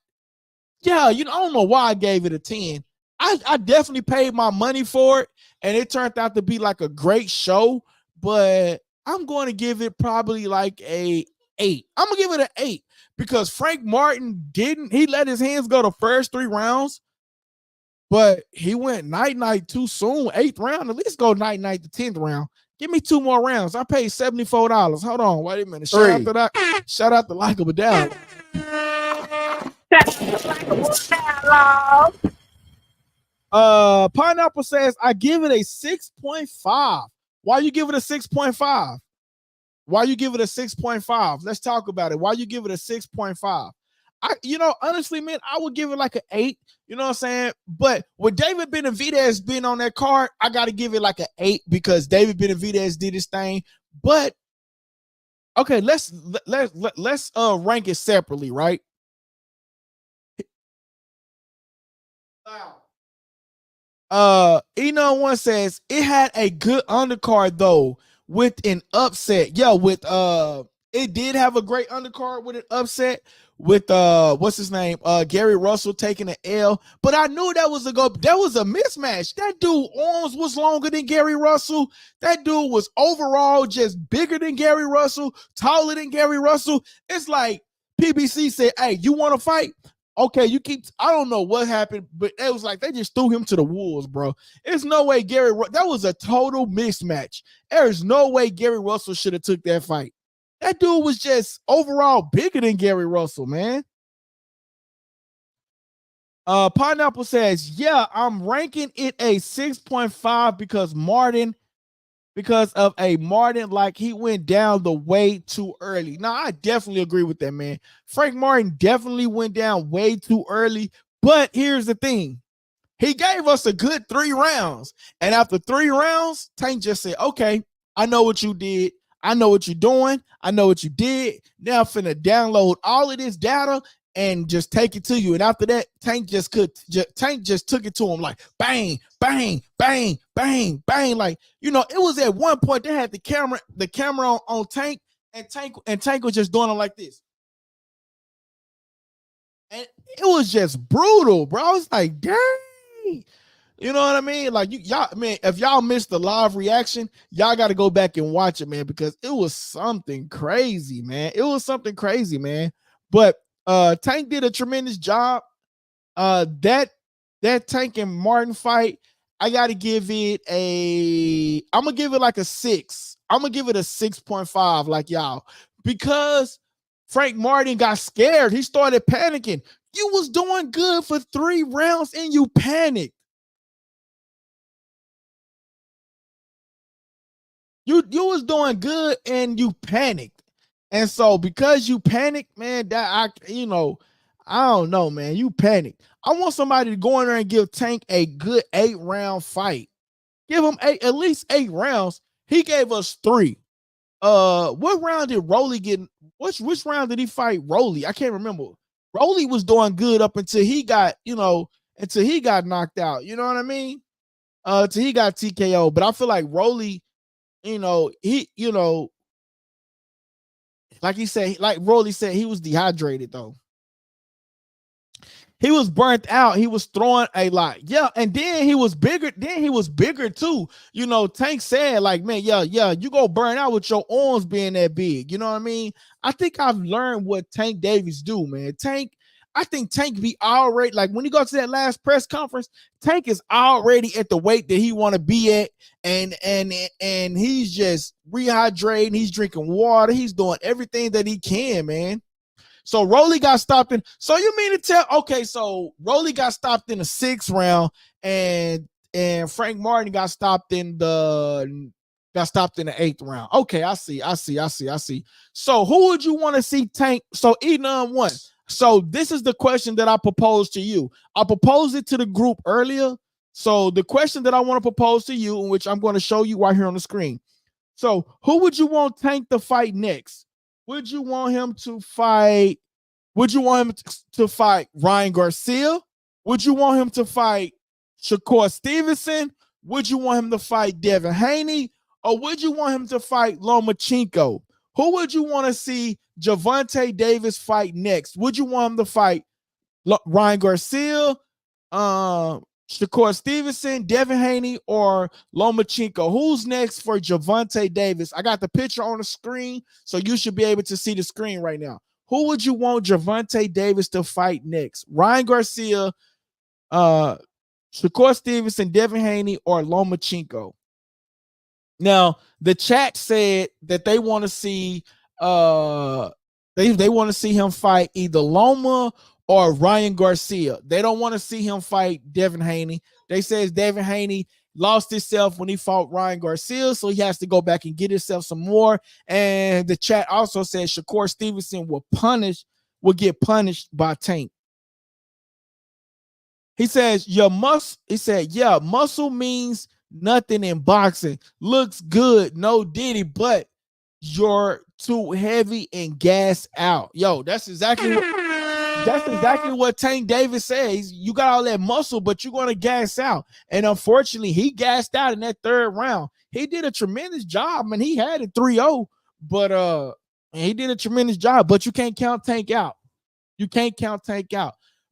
[SPEAKER 1] Yeah, I don't know why I gave it a 10. I definitely paid my money for it, and it turned out to be like a great show, but I'm going to give it probably like a 8. I'm going to give it an 8 because Frank Martin he let his hands go the first 3 rounds, but he went night too soon. 8th round, at least go night the 10th round. Give me 2 more rounds. I paid $74. Hold on, wait a minute. Shout out to likeableDialogue. Pineapple says, I give it a 6.5. Why you give it a 6.5? Why you give it a 6.5? Let's talk about it. Why you give it a 6.5? Honestly, man, I would give it like an 8. You know what I'm saying? But with David Benavidez being on that card, I got to give it like an 8 because David Benavidez did his thing. But okay, let's rank it separately, right? One says it had a good undercard though with an upset. Yeah, it did have a great undercard with an upset with what's his name? Gary Russell taking an L. But I knew that was a mismatch. That dude arms was longer than Gary Russell. That dude was overall just bigger than Gary Russell, taller than Gary Russell. It's like PBC said, hey, you want to fight? Okay, I don't know what happened, but it was like they just threw him to the wolves, bro. There's no way that was a total mismatch. There's no way Gary Russell should have took that fight. That dude was just overall bigger than Gary Russell, man. Pineapple says, yeah, I'm ranking it a 6.5 because of a Martin, like he went down the way too early. Now, I definitely agree with that, man. Frank Martin definitely went down way too early. But here's the thing. He gave us a good 3 rounds. And after 3 rounds, Tank just said, okay, I know what you did. I know what you're doing. I know what you did. Now I'm finna download all of this data and just take it to you. And after that, Tank just took it to him like bang, bang, bang, bang, bang. Like, it was at one point they had the camera on Tank, and Tank was just doing it like this. And it was just brutal, bro. I was like, dang. You know what I mean? Like, y'all, man, if y'all missed the live reaction, y'all got to go back and watch it, man, because it was something crazy, man. It was something crazy, man. But Tank did a tremendous job. That Tank and Martin fight, I got to give it I'm going to give it like a 6. I'm going to give it a 6.5 like y'all, because Frank Martin got scared. He started panicking. You was doing good for 3 rounds and you panicked. You was doing good and you panicked. And so because you panicked, man, I don't know, man. You panicked. I want somebody to go in there and give Tank a good 8-round fight. Give him at least 8 rounds. He gave us 3. What round did Rolly get? Which round did he fight Rolly? I can't remember. Rolly was doing good up until he got, until he got knocked out. You know what I mean? Till he got TKO. But I feel like Rolly, like he said, like Rolly said, he was dehydrated though. He was burnt out. He was throwing a lot. Yeah. And then he was bigger. Then he was bigger too. Tank said, like, man, yeah, you go burn out with your arms being that big. You know what I mean? I think I've learned what Tank Davis do, man. I think Tank be already, like when he goes to that last press conference, Tank is already at the weight that he want to be at. And he's just rehydrating. He's drinking water. He's doing everything that he can, man. So Rolly got stopped in. So you mean to tell? Okay, so Rolly got stopped in the 6th round, and Frank Martin got stopped in the 8th round. Okay, I see. So who would you want to see Tank? So Enon won. So this is the question that I proposed to you. I proposed it to the group earlier. So the question that I want to propose to you, in which I'm going to show you right here on the screen. So who would you want Tank to fight next? Would you want him to fight? Would you want him to fight Ryan Garcia? Would you want him to fight Shakur Stevenson? Would you want him to fight Devin Haney? Or would you want him to fight Lomachenko? Who would you want to see Gervonta Davis fight next? Would you want him to fight Ryan Garcia, Shakur Stevenson, Devin Haney, or Lomachenko? Who's next for Gervonta Davis? I got the picture on the screen, so you should be able to see the screen right now. Who would you want Gervonta Davis to fight next? Ryan Garcia, Shakur Stevenson, Devin Haney, or Lomachenko? Now, the chat said that they want to see they want to see him fight either Loma or Ryan Garcia. They don't want to see him fight Devin Haney. They says Devin Haney lost himself when he fought Ryan Garcia, so he has to go back and get himself some more. And the chat also says Shakur Stevenson will get punished by Tank. He says muscle means nothing in boxing. Looks good, no Diddy, but you're too heavy and gas out. Yo, that's exactly what Tank Davis says. You got all that muscle, but you're gonna gas out. And unfortunately, he gassed out in that 3rd round. He did a tremendous job, man. He had it 3-0, but he did a tremendous job. But you can't count Tank out.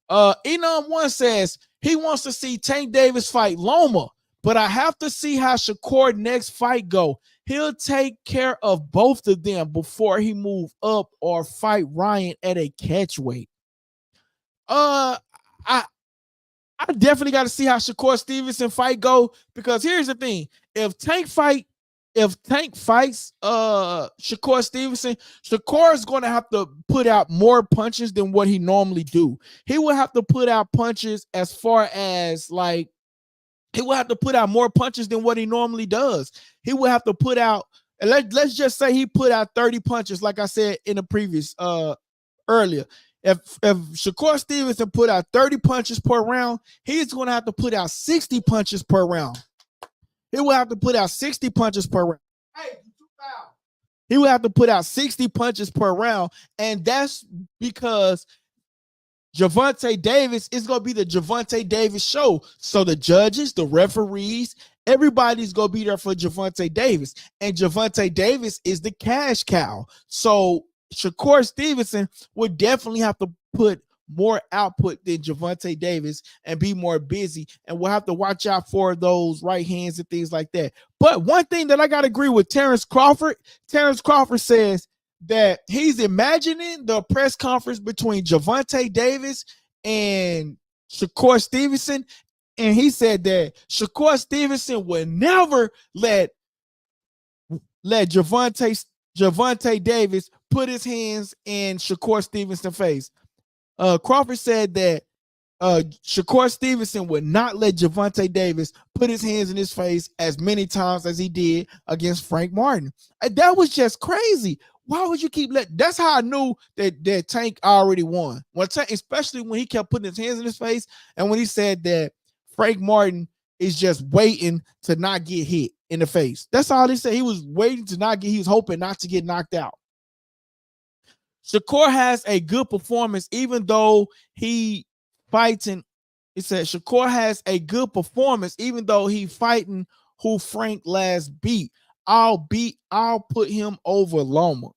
[SPEAKER 1] Enon One says he wants to see Tank Davis fight Loma, but I have to see how Shakur next fight go. He'll take care of both of them before he move up or fight Ryan at a catch weight. I definitely got to see how Shakur Stevenson fight go, because here's the thing: if Tank fights Shakur Stevenson, Shakur is going to have to put out more punches than what he normally do. He will have to put out punches as far as like he will have to put out more punches than what he normally does. He will have to put out, let's just say he put out 30 punches, like I said in the previous earlier. If Shakur Stevenson put out 30 punches per round, he's going to have to put out 60 punches per round. He will have to put out 60 punches per round. Hey, he will have to put out 60 punches per round, and that's because Gervonta Davis is going to be the Gervonta Davis show. So the judges, the referees, everybody's going to be there for Gervonta Davis. And Gervonta Davis is the cash cow. So Shakur Stevenson would definitely have to put more output than Gervonta Davis and be more busy. And we'll have to watch out for those right hands and things like that. But one thing that I got to agree with Terrence Crawford says that he's imagining the press conference between Gervonta Davis and Shakur Stevenson. And he said that Shakur Stevenson would never let Gervonta Davis put his hands in Shakur Stevenson's face. Crawford said that Shakur Stevenson would not let Gervonta Davis put his hands in his face as many times as he did against Frank Martin. And that was just crazy. Why would you keep letting? That's how I knew that Tank already won. When Tank, especially when he kept putting his hands in his face, and when he said that Frank Martin is just waiting to not get hit in the face. That's all he said. He was waiting to not get. He was hoping not to get knocked out. Shakur has a good performance, even though he fighting. It said Shakur has a good performance, even though he fighting who Frank last beat. I'll put him over Loma.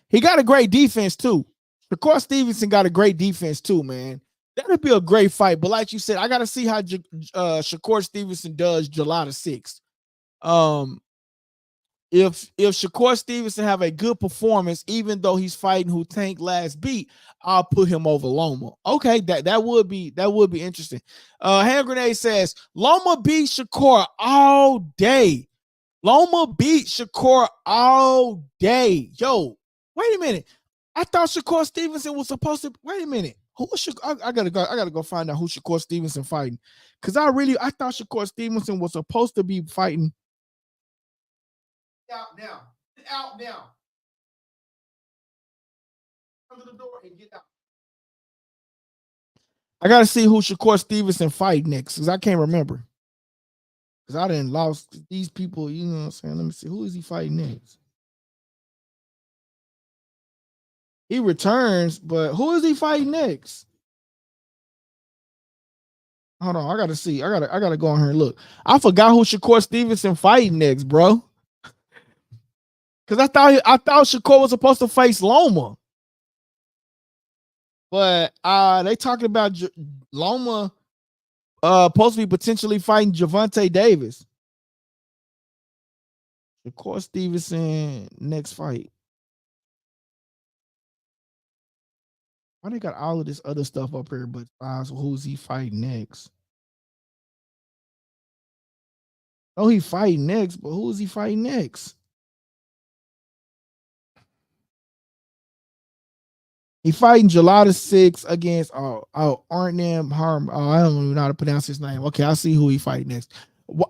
[SPEAKER 1] He got a great defense too. Shakur Stevenson got a great defense too, man. That'll be a great fight. But like you said, I got to see how Shakur Stevenson does July the 6th. If Shakur Stevenson have a good performance, even though he's fighting who Tank last beat, I'll put him over Loma. Okay, that would be interesting. Hand Grenade says Loma beat Shakur all day. Loma beat Shakur all day. Yo, wait a minute. I thought Shakur Stevenson was supposed to. Wait a minute. Who was Shakur? I gotta go find out who Shakur Stevenson fighting. Cause I thought Shakur Stevenson was supposed to be fighting. Out now. Get out now. Come to the door and get out. I gotta see who Shakur Stevenson fight next, because I can't remember. Because I didn't lost these people, you know what I'm saying? Let me see. Who is he fighting next? He returns, but who is he fighting next? Hold on, I gotta see. I gotta go on here and look. I forgot who Shakur Stevenson fighting next, bro. Because I thought Shakur was supposed to face Loma. But they talking about Loma supposed to be potentially fighting Gervonta Davis. Shakur Stevenson next fight. Why they got all of this other stuff up here? But who's he fighting next? Oh, he fighting next, but who is he fighting next? He fighting July the 6th against Arnhem Harm. I don't even know how to pronounce his name. Okay, I see who he fighting next.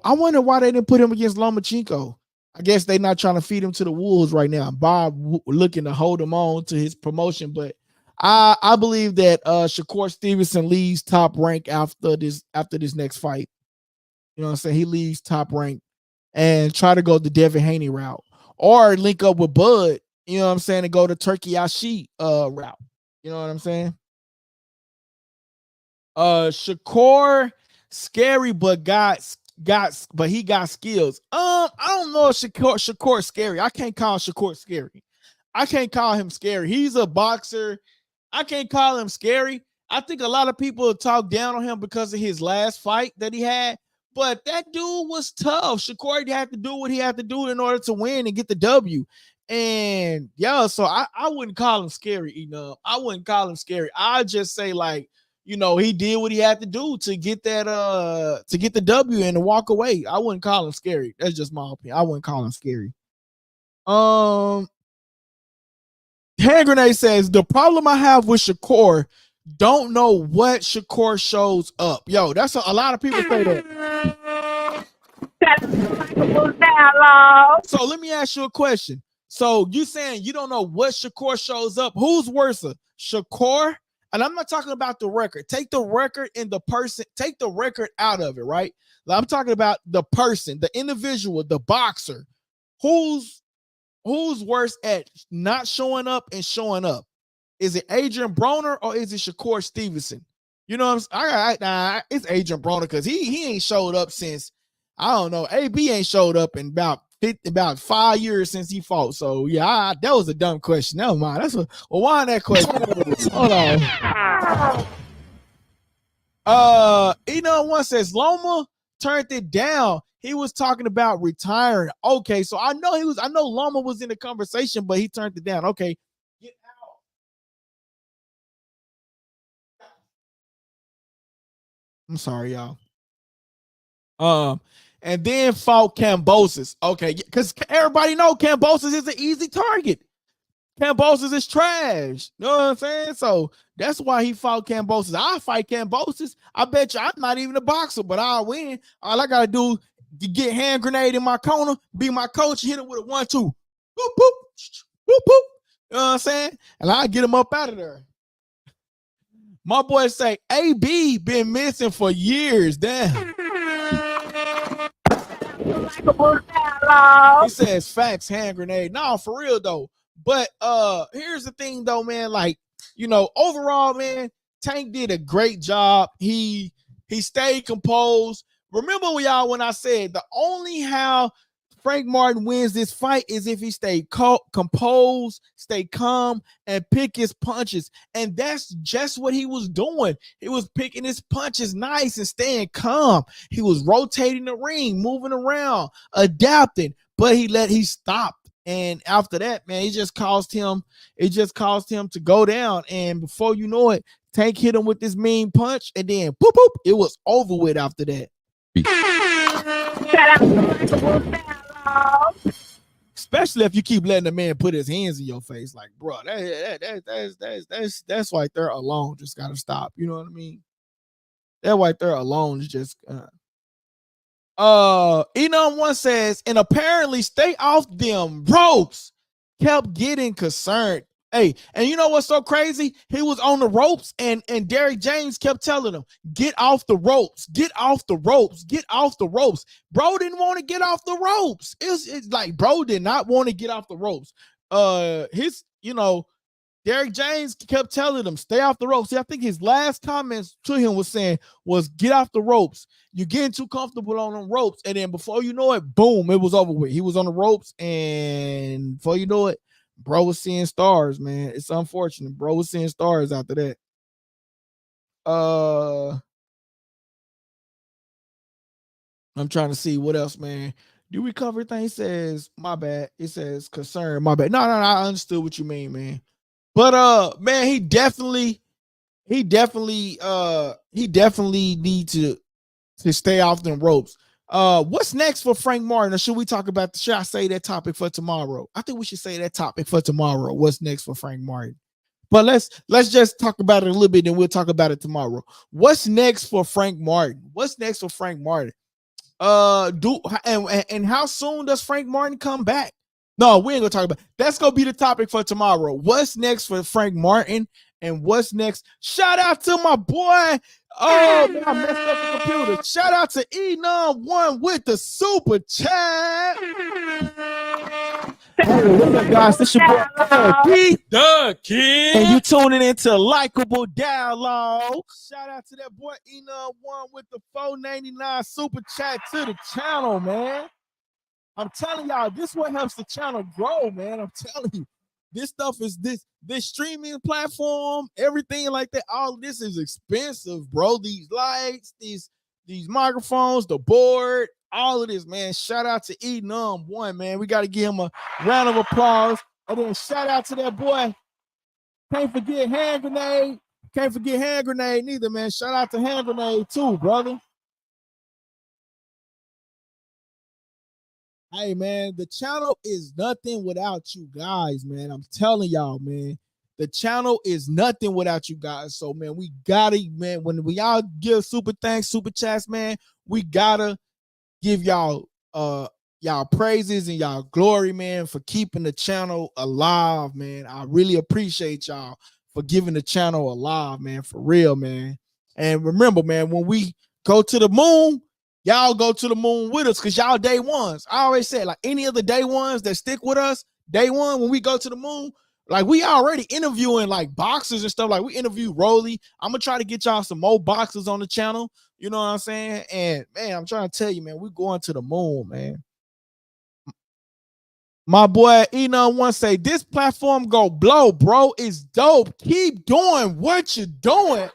[SPEAKER 1] I wonder why they didn't put him against Lomachenko. I guess they're not trying to feed him to the wolves right now. Bob looking to hold him on to his promotion, but I believe that Shakur Stevenson leaves top rank after this next fight. You know what I'm saying? He leaves top rank and try to go the Devin Haney route or link up with Bud. You know what I'm saying? And go to Turkey Ashi route. You know what I'm saying? Shakur scary, but he got skills. I don't know if Shakur scary. I can't call Shakur scary. I can't call him scary. He's a boxer. I can't call him scary. I think a lot of people talk down on him because of his last fight that he had. But that dude was tough. Shakur had to do what he had to do in order to win and get the W. And yeah, so I wouldn't call him scary enough. I wouldn't call him scary. I'd just say, like, you know, he did what he had to do to get that to get the W and to walk away. I wouldn't call him scary. That's just my opinion. I wouldn't call him scary. Hand Grenade says the problem I have with Shakur, don't know what Shakur shows up. Yo, that's a lot of people say that.
[SPEAKER 2] That's likeableDialogue.
[SPEAKER 1] So let me ask you a question. So you saying you don't know what Shakur shows up? Who's worse, Shakur? And I'm not talking about the record. Take the record and the person. Take the record out of it, right? I'm talking about the person, the individual, the boxer. Who's worse at not showing up and showing up? Is it Adrian Broner or is it Shakur Stevenson? You know what I'm saying? It's Adrian Broner because he ain't showed up since, I don't know. AB ain't showed up in about 5 years since he fought. So yeah, that was a dumb question. Never mind. Why that question? Hold on. One says Loma turned it down. He was talking about retiring. Okay, so I know Loma was in the conversation, but he turned it down. Okay. Get out. I'm sorry, y'all. And then fought Kambosos. Okay, because everybody know Kambosos is an easy target. Kambosos is trash. You know what I'm saying? So that's why he fought Kambosos. I fight Kambosos. I bet you I'm not even a boxer, but I'll win. All I gotta do to get hand grenade in my corner, be my coach, hit him with a 1-2. Boop, boop, boop, boop. You know what I'm saying? And I get him up out of there. My boy say AB been missing for years. Damn. He says facts, hand grenade. No, for real though. But here's the thing though, man. Like, you know, overall, man, Tank did a great job. He stayed composed. Remember when I said the only how Frank Martin wins this fight is if he stay composed, stay calm, and pick his punches. And that's just what he was doing. He was picking his punches nice and staying calm. He was rotating the ring, moving around, adapting, but he stopped. And after that, man, it just caused him to go down. And before you know it, Tank hit him with this mean punch, and then boop, boop, it was over with after that. Especially if you keep letting the man put his hands in your face, like, bro, that's right there alone just gotta stop. You know what I mean? That right there alone is just Enon1 says, and apparently stay off them ropes. Kept getting concerned. Hey, and you know what's so crazy? He was on the ropes, and Derrick James kept telling him, get off the ropes, get off the ropes, get off the ropes. Bro didn't want to get off the ropes. It's like bro did not want to get off the ropes. Derrick James kept telling him, stay off the ropes. See, I think his last comments to him was get off the ropes. You're getting too comfortable on them ropes. And then before you know it, boom, it was over with. He was on the ropes, and before you know it, bro was seeing stars, man. It's unfortunate. Bro was seeing stars after that. I'm trying to see what else, man. Do we cover everything? He says, my bad. It says concern, my bad. No, I understood what you mean, man. But man, he definitely need to stay off them ropes. What's next for Frank Martin? Or should I say that topic for tomorrow? I think we should say that topic for tomorrow. What's next for Frank Martin? But let's just talk about it a little bit, and we'll talk about it tomorrow. What's next for Frank Martin? And how soon does Frank Martin come back? No, we ain't gonna talk about it. That's gonna be the topic for tomorrow. What's next for Frank Martin? And what's next? Shout out to my boy. Oh, man, I messed up the computer. Shout out to Enon1 with the super chat. Hey, what's up, guys? This your boy the Kid. And you tuning into Likeable Dialogue. Shout out to that boy Enon1 with the $4.99 super chat to the channel, man. I'm telling y'all, this is what helps the channel grow, man. I'm telling you. This stuff is this streaming platform, everything like that. All this is expensive, bro. These lights, these microphones, the board, all of this, man. Shout out to Enon1, man. We got to give him a round of applause. And then shout out to that boy. Can't forget hand grenade. Can't forget hand grenade neither, man. Shout out to hand grenade too, brother. Hey, man, the channel is nothing without you guys, man. I'm telling y'all, man. The channel is nothing without you guys. So, man, we gotta, man, when we all give super thanks, super chats, man, we gotta give y'all y'all praises and y'all glory, man, for keeping the channel alive, man. I really appreciate y'all for giving the channel alive, man, for real, man. And remember, man, when we go to the moon, y'all go to the moon with us, because y'all day ones. I always said, like, any of the day ones that stick with us, day one, when we go to the moon, like, we already interviewing, like, boxers and stuff. Like, we interview Rolly. I'm going to try to get y'all some more boxers on the channel. You know what I'm saying? And, man, I'm trying to tell you, man, we going to the moon, man. My boy Enon1 say, this platform go blow, bro. It's dope. Keep doing what you're doing.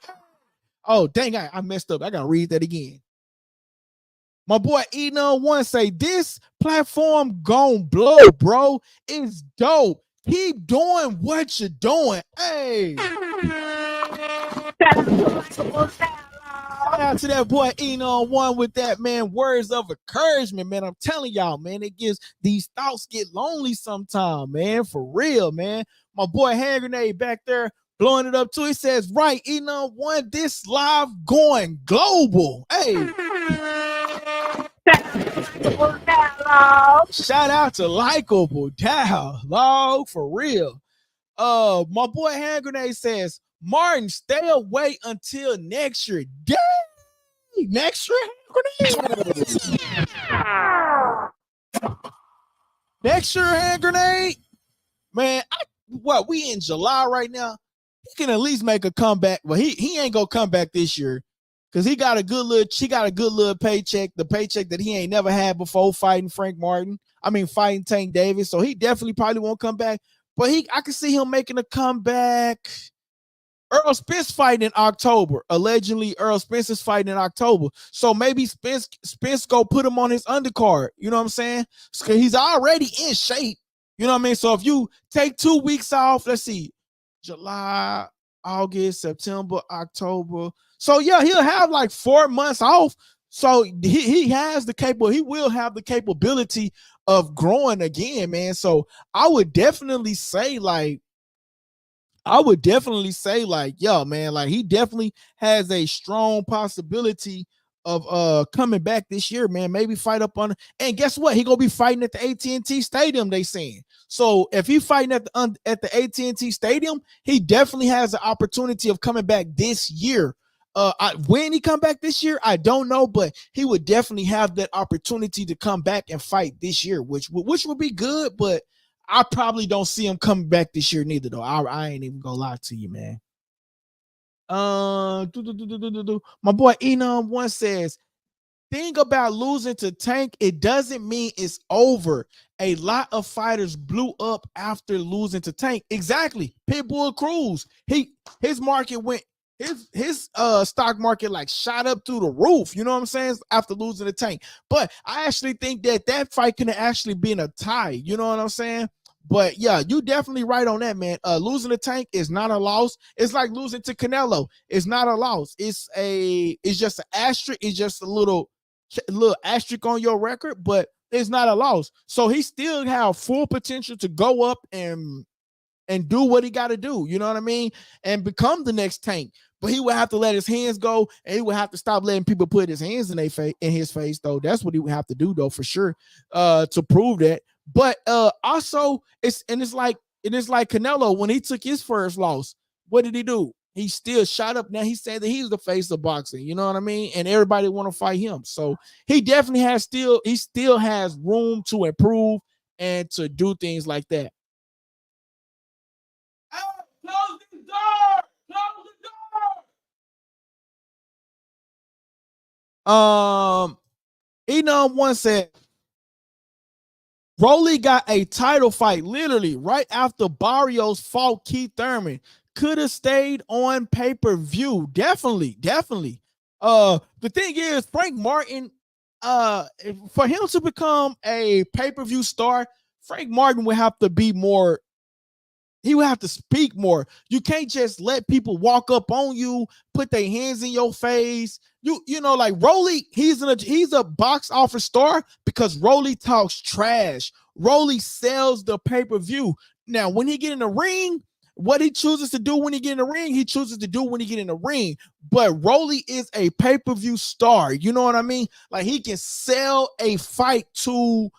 [SPEAKER 1] Oh, dang, I messed up. I got to read that again. My boy Enon1 say, this platform gon' blow, bro. It's dope. Keep doing what you're doing. Hey. Shout out to that boy One with that, man. Words of encouragement, man. I'm telling y'all, man, it gives these thoughts get lonely sometime, man. For real, man. My boy Hand Grenade back there blowing it up too. He says, right, One, this live going global. Hey. Shout out to likeableDialogue, for real. My boy Hand Grenade says, Martin, stay away until next year. Dang, next year, Hand Grenade. Next year, Hand Grenade. Man, we in July right now. He can at least make a comeback. Well, he ain't gonna come back this year. Cause she got a good little paycheck, the paycheck that he ain't never had before fighting fighting Tankdavis. So he definitely probably won't come back. But I can see him making a comeback. Earl Spence fighting in October. Allegedly, Earl Spence is fighting in October. So maybe Spence go put him on his undercard. You know what I'm saying? Cause he's already in shape. You know what I mean? So if you take 2 weeks off, let's see, July, August, September, October. So yeah, he'll have like 4 months off. So he will have the capability of growing again, man. So I would definitely say like, yo, man, like he definitely has a strong possibility of coming back this year, man. Maybe fight up on, and guess what? He gonna be fighting at the AT&T Stadium, they saying. So if he fighting at the AT&T Stadium, he definitely has the opportunity of coming back this year. When he come back this year, I don't know, but he would definitely have that opportunity to come back and fight this year, which would be good, but I probably don't see him coming back this year neither, though. I ain't even gonna lie to you, man. My boy One says, thing about losing to Tank, it doesn't mean it's over. A lot of fighters blew up after losing to Tank. Exactly. Pitbull Cruz. His market went, his stock market like shot up through the roof. You know what I'm saying? After losing to Tank. But I actually think that fight could have actually been a tie. You know what I'm saying? But yeah, you definitely right on that, man. Losing the Tank is not a loss. It's like losing to Canelo. It's not a loss. It's just an asterisk. It's just a little asterisk on your record, but it's not a loss. So he still have full potential to go up and do what he got to do. You know what I mean? And become the next Tank. But he would have to let his hands go, and he would have to stop letting people put his hands in his face, though. That's what he would have to do, though, for sure, to prove that. But also, it's like Canelo when he took his first loss. What did he do? He still shot up. Now he said that he's the face of boxing. You know what I mean? And everybody want to fight him. So he definitely still has room to improve and to do things like that. Close the door. Close the door. One said, Rolly got a title fight literally right after Barrios fought Keith Thurman. Could have stayed on pay-per-view. Definitely. The thing is, Frank Martin, for him to become a pay-per-view star, Frank Martin would have to be more. He would have to speak more. You can't just let people walk up on you, put their hands in your face. You know, like Rolly, he's a box office star because Rolly talks trash. Rolly sells the pay-per-view. Now, when he get in the ring, what he chooses to do when he get in the ring, he chooses to do when he get in the ring. But Rolly is a pay-per-view star. You know what I mean? Like he can sell a fight to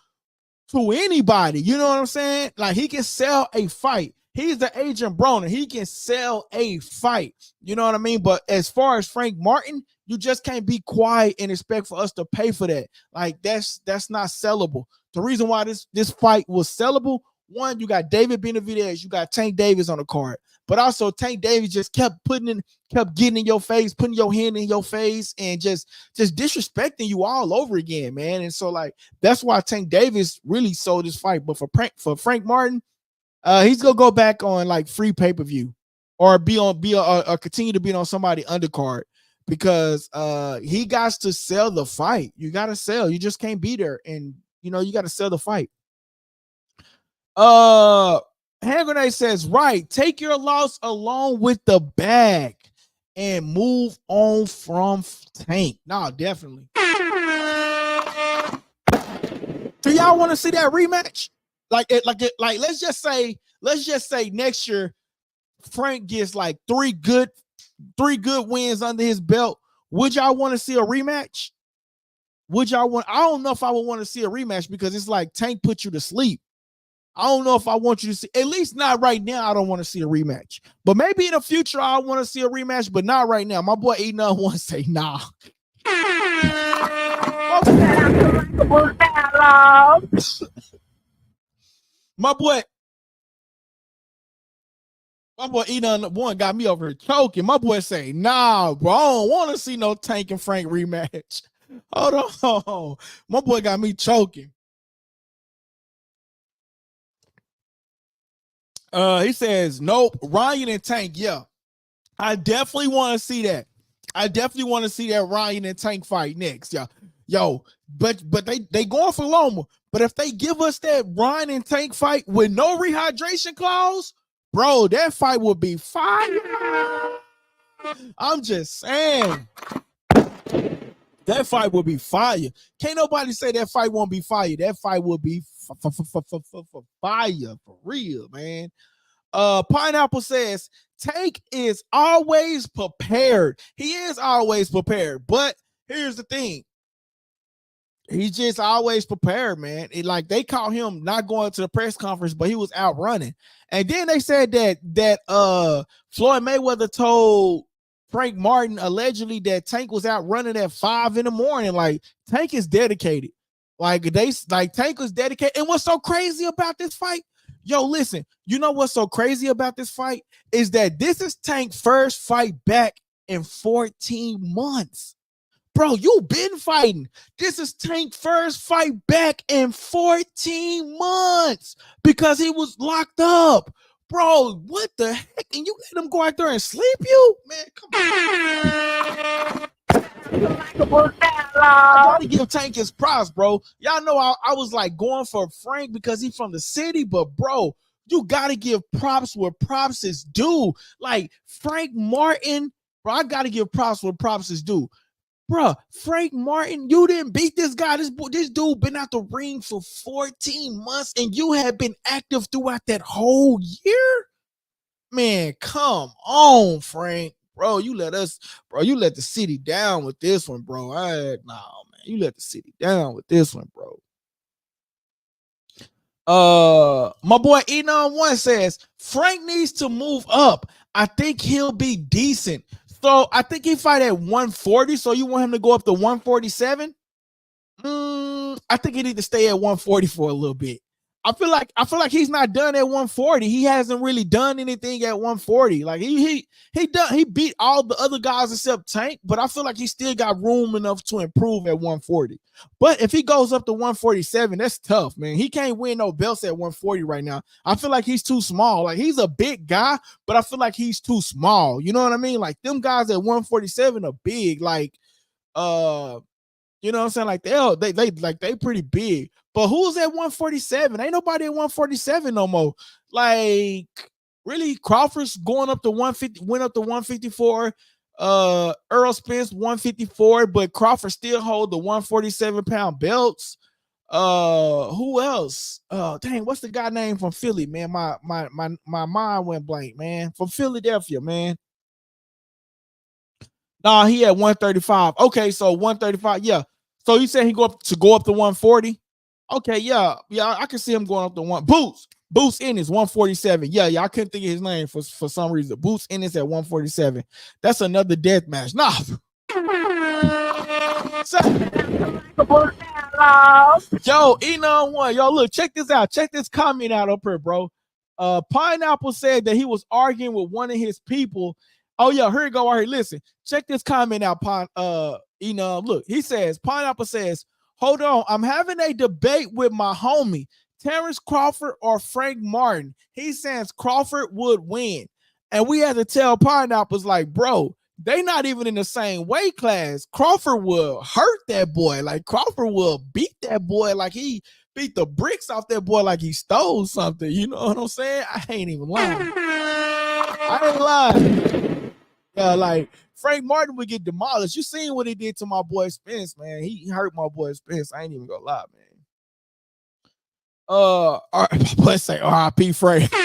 [SPEAKER 1] anybody. You know what I'm saying? Like he can sell a fight. He's the Agent Broner. He can sell a fight. You know what I mean? But as far as Frank Martin, you just can't be quiet and expect for us to pay for that. Like that's not sellable. The reason why this fight was sellable, one, you got David Benavidez, you got Tank Davis on the card, but also Tank Davis just kept getting in your face, putting your hand in your face, and just disrespecting you all over again, man. And so like that's why Tank Davis really sold this fight. But for Frank Martin, he's gonna go back on like free pay-per-view or continue to be on somebody undercard because he got to sell the fight. You gotta sell. You just can't be there, and you gotta sell the fight. Hand Grenade says, right, take your loss along with the bag. and move on from Tank. Nah, definitely. Do y'all want to see that rematch? Like let's just say next year Frank gets like three good wins under his belt. Would y'all want to see a rematch? I don't know if I would want to see a rematch because it's like Tank put you to sleep. I don't know if I want you to see, at least not right now. I don't want to see a rematch, but maybe in the future I want to see a rematch, but not right now. My boy E9 wants to say nah. My boy E9 got me over here choking. My boy say nah, bro. I don't want to see no Tank and Frank rematch. Hold on, my boy got me choking. He says, nope, Ryan and Tank. Yeah, I definitely want to see that. I definitely want to see that Ryan and Tank fight next. Yeah, yo, but they going for Loma. But if they give us that Ryan and Tank fight with no rehydration clause, bro, that fight would be fire. I'm just saying. That fight will be fire. Can't nobody say that fight won't be fire. That fight will be fire for real, man. Pineapple says Tank is always prepared. He is always prepared, but here's the thing. He's just always prepared, man. Like they caught him not going to the press conference, but he was out running. And then they said that Floyd Mayweather told Frank Martin allegedly that Tank was out running at 5 a.m. Like Tank is dedicated. Like Tank was dedicated. And what's so crazy about this fight? Yo, listen, you know what's so crazy about this fight is that this is Tank's first fight back in 14 months. Bro, you been fighting. This is Tank's first fight back in 14 months because he was locked up. Bro, what the heck? And you let him go out there and sleep you? Man, come on. I gotta give Tank his props, bro. Y'all know I was like going for Frank because he's from the city, but bro, you gotta give props where props is due. Like Frank Martin, bro, I gotta give props where props is due. Bro, Frank Martin, you didn't beat this guy. This dude been out the ring for 14 months and you have been active throughout that whole year? Man, come on, Frank. Bro, you let the city down with this one, bro. Man, you let the city down with this one, bro. My boy Enon1 says Frank needs to move up. I think he'll be decent. So I think he fight at 140. So you want him to go up to 147? I think he need to stay at 140 for a little bit. I feel like he's not done at 140. He hasn't really done anything at 140. Like he beat all the other guys except Tank, but I feel like he still got room enough to improve at 140. But if he goes up to 147, that's tough, man. He can't win no belts at 140 right now. I feel like he's too small. Like he's a big guy, but I feel like he's too small. You know what I mean? Like them guys at 147 are big. Like you know what I'm saying? Like they pretty big. But who's at 147? Ain't nobody at 147 no more. Like, really, Crawford's going up to 150, went up to 154. Earl Spence 154, but Crawford still hold the 147-pound belts. Who else? Dang, what's the guy name from Philly, man? My mind went blank, man. From Philadelphia, man. Nah, he at 135. Okay, so 135. Yeah. So you said he go up to 140? Okay, yeah, I can see him going up to one. Boots Ennis 147. Yeah, I couldn't think of his name for some reason. Boots Ennis at 147. That's another death match. Nah. Yo, Enon1. Yo, look, check this out. Check this comment out up here, bro. Pineapple said that he was arguing with one of his people. Oh, yeah, here you go. All right, listen. Check this comment out, Enon. Look, he says, Pineapple says, hold on, I'm having a debate with my homie, Terrence Crawford or Frank Martin. He says Crawford would win. And we had to tell Pineapples, like, bro, they not even in the same weight class. Crawford will hurt that boy. Like, Crawford will beat that boy like he beat the bricks off that boy like he stole something. You know what I'm saying? I ain't even lying. I ain't lying. Like Frank Martin would get demolished. You seen what he did to my boy Spence, man. He hurt my boy Spence. I ain't even gonna lie, man. Let's say R.I.P. Frank. Yo,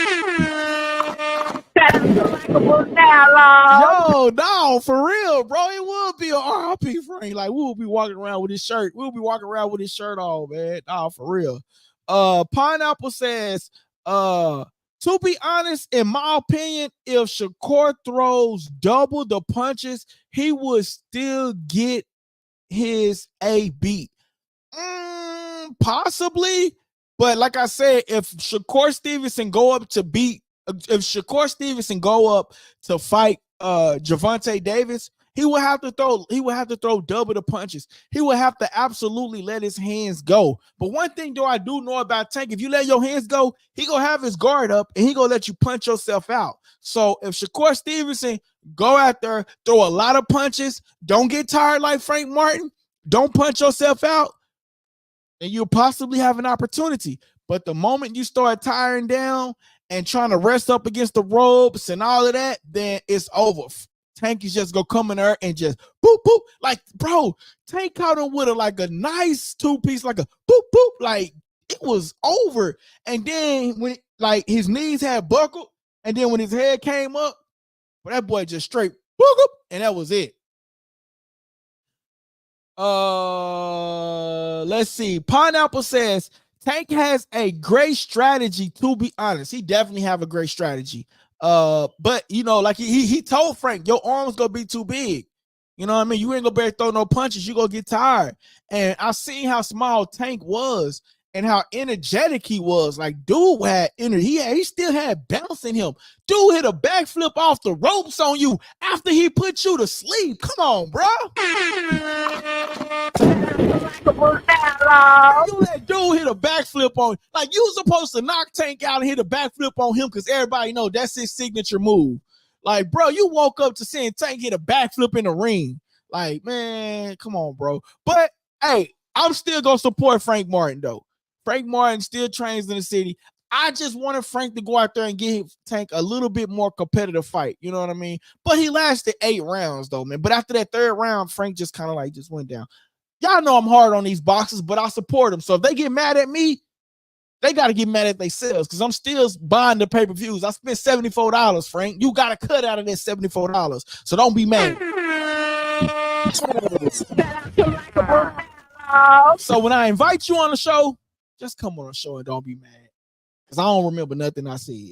[SPEAKER 1] no, for real, bro. It would be a R.I.P. Frank. Like we'll be walking around with his shirt. We'll be walking around with his shirt on, man. No, for real. Pineapple says, to be honest, in my opinion, if Shakur throws double the punches, he would still get his A beat. Possibly, but like I said, if Shakur Stevenson go up to fight Gervonta Davis, he would have to throw double the punches. He would have to absolutely let his hands go. But one thing though I do know about Tank, if you let your hands go, he gonna have his guard up and he gonna let you punch yourself out. So if Shakur Stevenson go out there, throw a lot of punches, don't get tired like Frank Martin, don't punch yourself out, then you'll possibly have an opportunity. But the moment you start tiring down and trying to rest up against the ropes and all of that, then it's over. Tank is just gonna come in there and just boop boop. Like, bro, Tank caught him with a nice two-piece, like a boop boop. Like it was over. And then when his knees had buckled, and then when his head came up, well, that boy just straight boop boop, and that was it. Let's see. Pineapple says Tank has a great strategy. To be honest, he definitely have a great strategy. But you know, like he told Frank, your arm's gonna be too big. You know what I mean? You ain't gonna be able to throw no punches. You gonna get tired. And I seen how small Tank was and how energetic he was. Like, dude had energy. He still had bounce in him. Dude hit a backflip off the ropes on you after he put you to sleep. Come on, bro. That dude hit a backflip on, like, you was supposed to knock Tank out and hit a backflip on him because everybody know that's his signature move. Like, bro, you woke up to seeing Tank hit a backflip in the ring. Like, man, come on, bro. But hey, I'm still gonna support Frank Martin though. Frank Martin still trains in the city. I just wanted Frank to go out there and give Tank a little bit more competitive fight. You know what I mean? But he lasted 8 rounds though, man. But after that 3rd round, Frank just kind of just went down. Y'all know I'm hard on these boxers, but I support them. So if they get mad at me, they got to get mad at themselves because I'm still buying the pay-per-views. I spent $74, Frank. You got to cut out of that $74. So don't be mad. So when I invite you on the show, just come on the show and don't be mad. Because I don't remember nothing I said.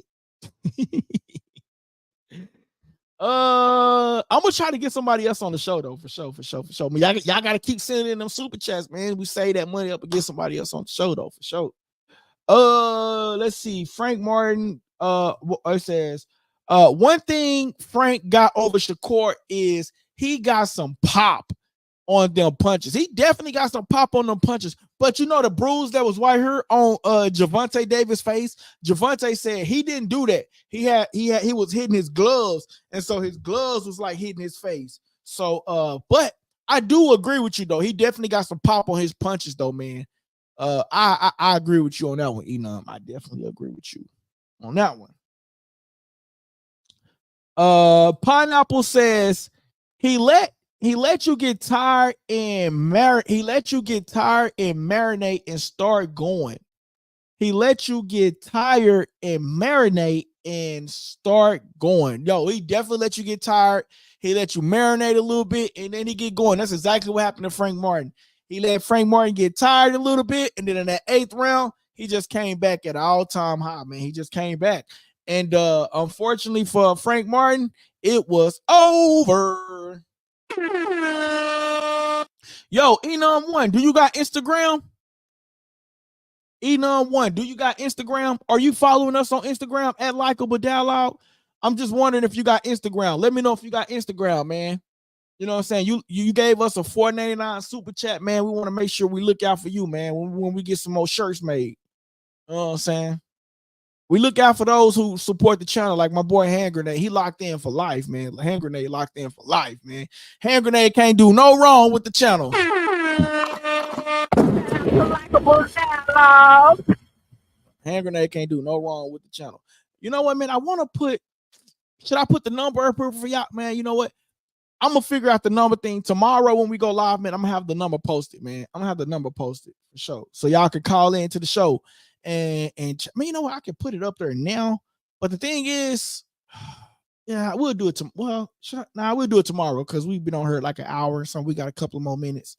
[SPEAKER 1] I'm gonna try to get somebody else on the show though, for sure. I mean, y'all gotta keep sending in them super chats, man. We save that money up and get somebody else on the show though, for sure. Let's see. Frank Martin it says one thing Frank got over Shakur is he got some pop on them punches. He definitely got some pop on them punches. But you know the bruise that was right here on Gervonta Davis' face. Gervonta said he didn't do that. He was hitting his gloves, and so his gloves was like hitting his face. So but I do agree with you though. He definitely got some pop on his punches though, man. I agree with you on that one, Enum. I definitely agree with you on that one. Pineapple says he let you get tired and marinate and start going. He let you get tired and marinate and start going. Yo, he definitely let you get tired. He let you marinate a little bit and then he get going. That's exactly what happened to Frank Martin. He let Frank Martin get tired a little bit, and then in that 8th round, he just came back at an all-time high, man. He just came back. And unfortunately for Frank Martin, it was over. Yo, Enum1, do you got Instagram? Enum1, do you got Instagram? Are you following us on Instagram at likeableDialogue? I'm just wondering if you got Instagram. Let me know if you got Instagram, man. You know what I'm saying? You gave us a $4.99 super chat, man. We want to make sure we look out for you, man, when we get some more shirts made. You know what I'm saying? We look out for those who support the channel, like my boy Hand Grenade. He locked in for life, man. Hand Grenade locked in for life, man. Hand Grenade can't do no wrong with the channel. Hand Grenade can't do no wrong with the channel. You know what, man? I want to put Should I put the number up for y'all, man? You know what? I'm gonna figure out the number thing tomorrow when we go live, man. I'm gonna have the number posted, man. I'm gonna have the number posted for sure, so y'all can call in to the show. And man, you know what? I can put it up there now. But the thing is, yeah, we'll do it. We'll do it tomorrow because we've been on here like an hour, so we got a couple of more minutes.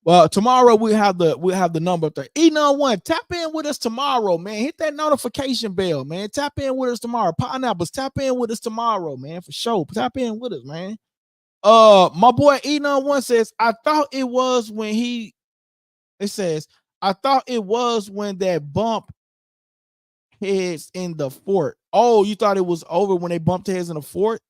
[SPEAKER 1] Well, tomorrow we'll have the number up there. E91, tap in with us tomorrow, man. Hit that notification bell, man. Tap in with us tomorrow. Pineapples, tap in with us tomorrow, man, for sure. Tap in with us, man. My boy E91 says, I thought it was when that bump heads in the fort. Oh, you thought it was over when they bumped heads in the fort?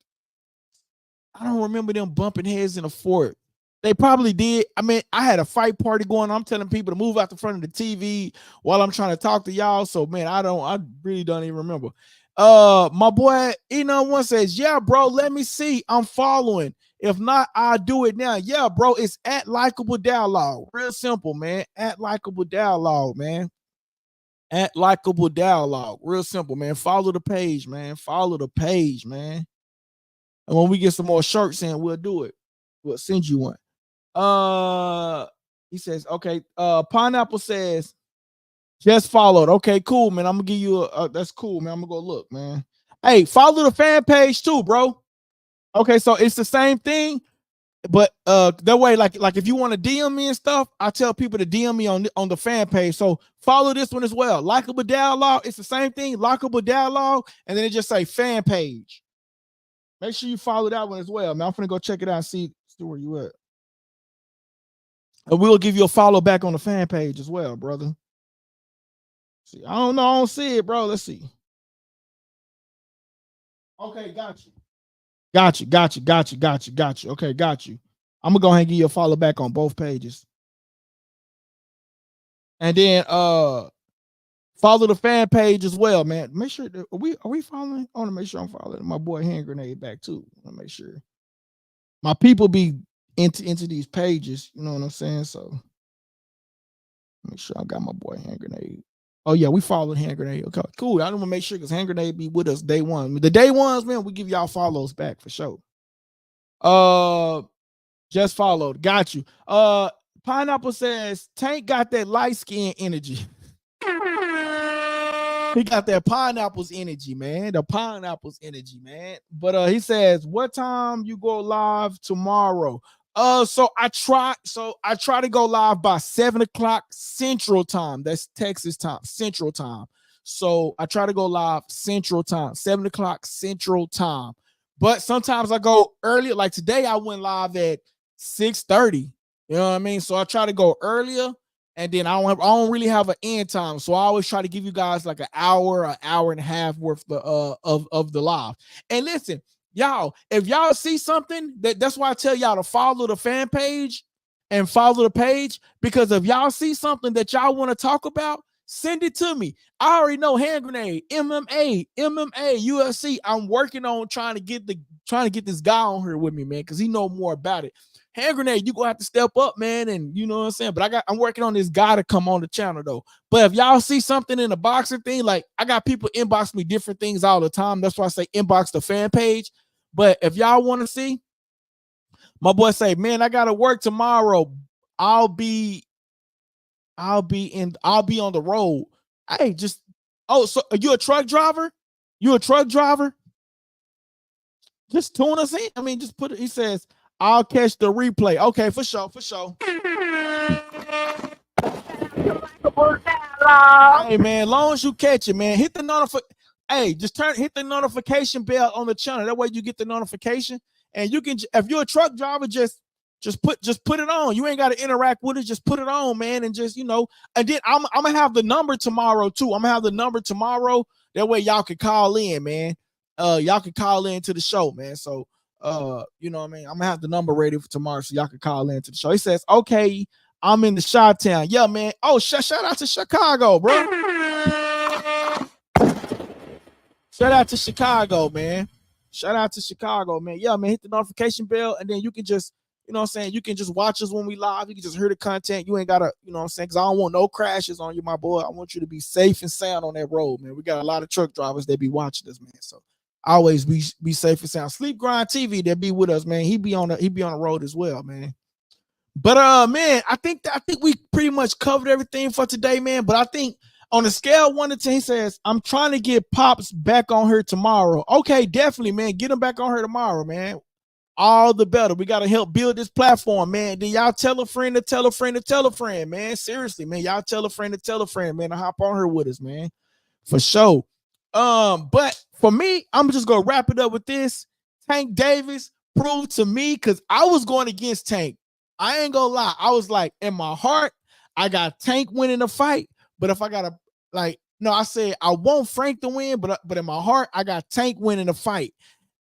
[SPEAKER 1] I don't remember them bumping heads in the fort. They probably did. I mean, I had a fight party going on. I'm telling people to move out the front of the TV while I'm trying to talk to y'all. So, man, I really don't even remember. My boy E91 says, yeah, bro, let me see. I'm following. If not, I'll do it now. Yeah, bro, it's at likeableDialogue. Real simple, man. At likeableDialogue, man. At likeableDialogue. Real simple, man. Follow the page, man. Follow the page, man. And when we get some more shirts in, we'll do it. We'll send you one. He says, okay. Pineapple says, just followed. Okay, cool, man. I'm gonna give you that's cool, man. I'm gonna go look, man. Hey, follow the fan page too, bro. Okay, so it's the same thing, but that way, like if you want to DM me and stuff, I tell people to DM me on the fan page. So follow this one as well. LikeableDialogue. It's the same thing. LikeableDialogue, and then it just say fan page. Make sure you follow that one as well, man. I'm gonna go check it out and see where you at. And we'll give you a follow back on the fan page as well, brother. See, I don't know. I don't see it, bro. Let's see. Okay, got you. Got you. Okay, got you. I'm gonna go ahead and give you a follow back on both pages. And then follow the fan page as well, man. Make sure that are we following? I want to make sure I'm following my boy Hand Grenade back too. I want to make sure my people be into these pages, you know what I'm saying? So make sure I got my boy Hand Grenade. Oh yeah, we followed Hand Grenade. Okay, cool. I don't want to make sure because Hand Grenade be with us day one. The day ones, man, we give y'all follows back for sure. Just followed. Got you. Pineapple says Tank got that light skin energy. He got that pineapple's energy, man. The pineapple's energy, man. But he says, what time you go live tomorrow? So I try to go live by 7:00 Central Time. That's Texas time, Central Time. So I try to go live Central Time, 7:00 Central Time. But sometimes I go earlier. Like today, I went live at 6:30. You know what I mean? So I try to go earlier. And then I don't really have an end time, so I always try to give you guys like an hour and a half worth of the live. And listen, y'all, if y'all see something that's why I tell y'all to follow the fan page and follow the page, because if y'all see something that y'all want to talk about, send it to me. I already know Hand Grenade, MMA, UFC. I'm working on trying to get this guy on here with me, man, because he know more about it. Hand Grenade, you gonna have to step up, man, and you know what I'm saying. But I'm working on this guy to come on the channel though. But if y'all see something in the boxer thing, like I got people inbox me different things all the time. That's why I say inbox the fan page. But if y'all want to see, my boy say, man, I gotta work tomorrow. I'll be on the road. Hey, so are you a truck driver? You a truck driver? Just tune us in. I mean, just put it. He says, I'll catch the replay. Okay, for sure. Hey man, long as you catch it, man, hit the notification. Hey, hit the notification bell on the channel. That way you get the notification, and you can. If you're a truck driver, just put it on. You ain't got to interact with it. Just put it on, man, and just And then I'm gonna have the number tomorrow too. I'm gonna have the number tomorrow. That way y'all can call in, man. Y'all can call in to the show, man. So. You know what I mean? I'm gonna have the number ready for tomorrow so y'all can call in to the show. He says, okay, I'm in the Chi-Town. Yeah, man. Oh, shout out to Chicago, bro. Shout out to Chicago, man. Yeah, man. Hit the notification bell, and then you can just, you know what I'm saying? You can just watch us when we live. You can just hear the content. You ain't gotta, you know what I'm saying? Because I don't want no crashes on you, my boy. I want you to be safe and sound on that road, man. We got a lot of truck drivers that be watching us, man. So always be safe and sound. Sleep Grind TV that be with us, man. He be on the road as well, man. But man, I think we pretty much covered everything for today, man. But I think on a scale of 1 to 10, he says, I'm trying to get Pops back on her tomorrow. Okay, definitely, man. Get him back on her tomorrow, man. All the better. We got to help build this platform, man. Then y'all tell a friend to tell a friend to tell a friend, man. Seriously, man. Y'all tell a friend to tell a friend, man, to hop on her with us, man. For sure. But for me, I'm just gonna wrap it up with this. Tank Davis proved to me, because I was going against Tank. I ain't gonna lie. I was like, in my heart, I got Tank winning the fight. But if I gotta, like, no, I said I want Frank to win, but in my heart, I got Tank winning the fight.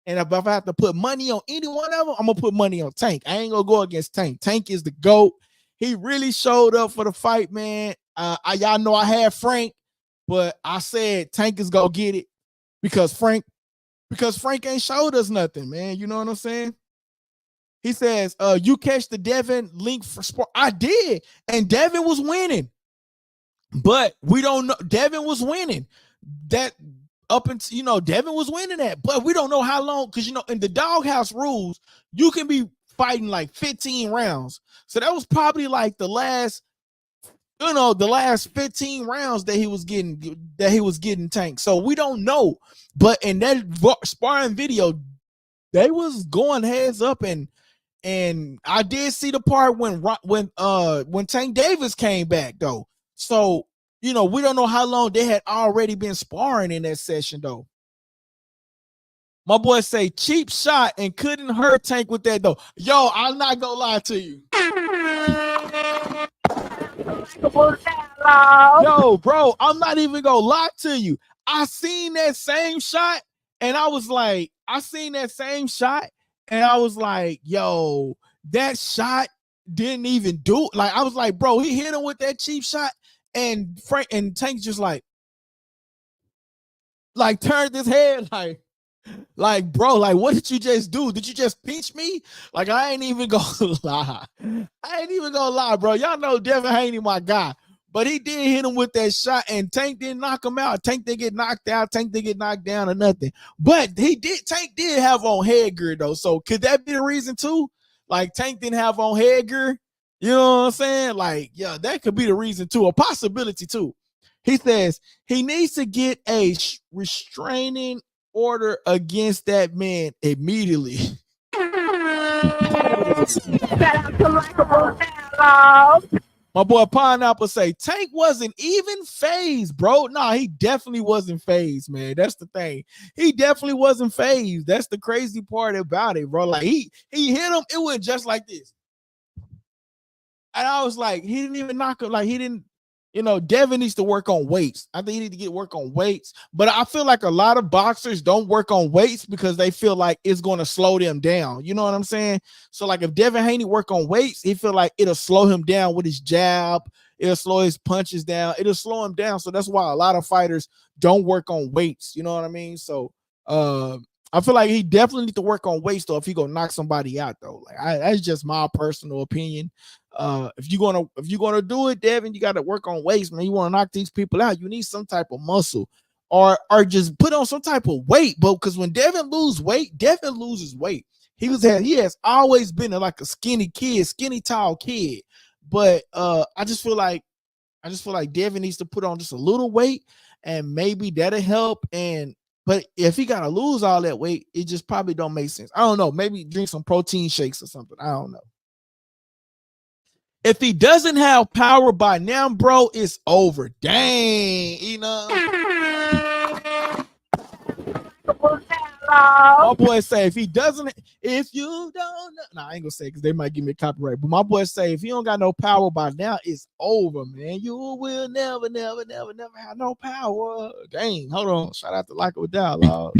[SPEAKER 1] And if I have to put money on any one of them, I'm gonna put money on Tank. I ain't gonna go against Tank. Tank is the GOAT. He really showed up for the fight, man. Y'all know I had Frank, but I said Tank is gonna get it because Frank ain't showed us nothing, man. You know what I'm saying? He says, you catch the Devin link for sport. I did, and Devin was winning. But we don't know. Devin was winning. That up until, Devin was winning that. But we don't know how long, because, in the doghouse rules, you can be fighting like 15 rounds. So that was probably like the last 15 rounds that he was getting Tank. So we don't know. But in that sparring video, they was going heads up, and I did see the part when Tank Davis came back though. So, we don't know how long they had already been sparring in that session though. My boy say cheap shot and couldn't hurt Tank with that though. Yo, I'm not gonna lie to you. Yo, bro, I'm not even gonna lie to you. I seen that same shot, and I was like, yo, that shot didn't even do. Like, I was like, bro, he hit him with that cheap shot, and Frank and Tank just like turned his head like, bro, like, what did you just do? Did you just pinch me? Like, I ain't even gonna lie, bro. Y'all know Devin Haney, my guy. But he did hit him with that shot, and Tank didn't knock him out. Tank didn't get knocked out. Tank didn't get knocked down or nothing. But Tank did have on headgear, though. So could that be the reason, too? Like, Tank didn't have on headgear. You know what I'm saying? Like, yeah, that could be the reason, too. A possibility, too. He says he needs to get a restraining order against that man immediately. My boy Pineapple say Tank wasn't even phased, bro. Nah, he definitely wasn't phased, man. That's the thing. He definitely wasn't phased. That's the crazy part about it, bro. Like, he hit him, it went just like this. And I was like, he didn't even knock him. Like, he didn't. Devin needs to work on weights. I think he needs to work on weights. But I feel like a lot of boxers don't work on weights because they feel like it's going to slow them down. You know what I'm saying? So, like, if Devin Haney work on weights, he feel like it'll slow him down with his jab. It'll slow his punches down. It'll slow him down. So that's why a lot of fighters don't work on weights. You know what I mean? So, I feel like he definitely needs to work on weights, though, if he gonna knock somebody out, though. Like, that's just my personal opinion. If you're gonna do it, Devin, you got to work on weights, man. You want to knock these people out, you need some type of muscle, or just put on some type of weight. But because when Devin loses weight. He has always been like a skinny tall kid. But I just feel like Devin needs to put on just a little weight, and maybe that'll help. But if he gotta lose all that weight, it just probably don't make sense. I don't know. Maybe drink some protein shakes or something. I don't know. If he doesn't have power by now, bro, it's over. Dang, My boy say if you don't know, nah, I ain't gonna say because they might give me a copyright. But my boy say if you don't got no power by now, it's over, man. You will never have no power. Dang, hold on. Shout out to likeableDialogue.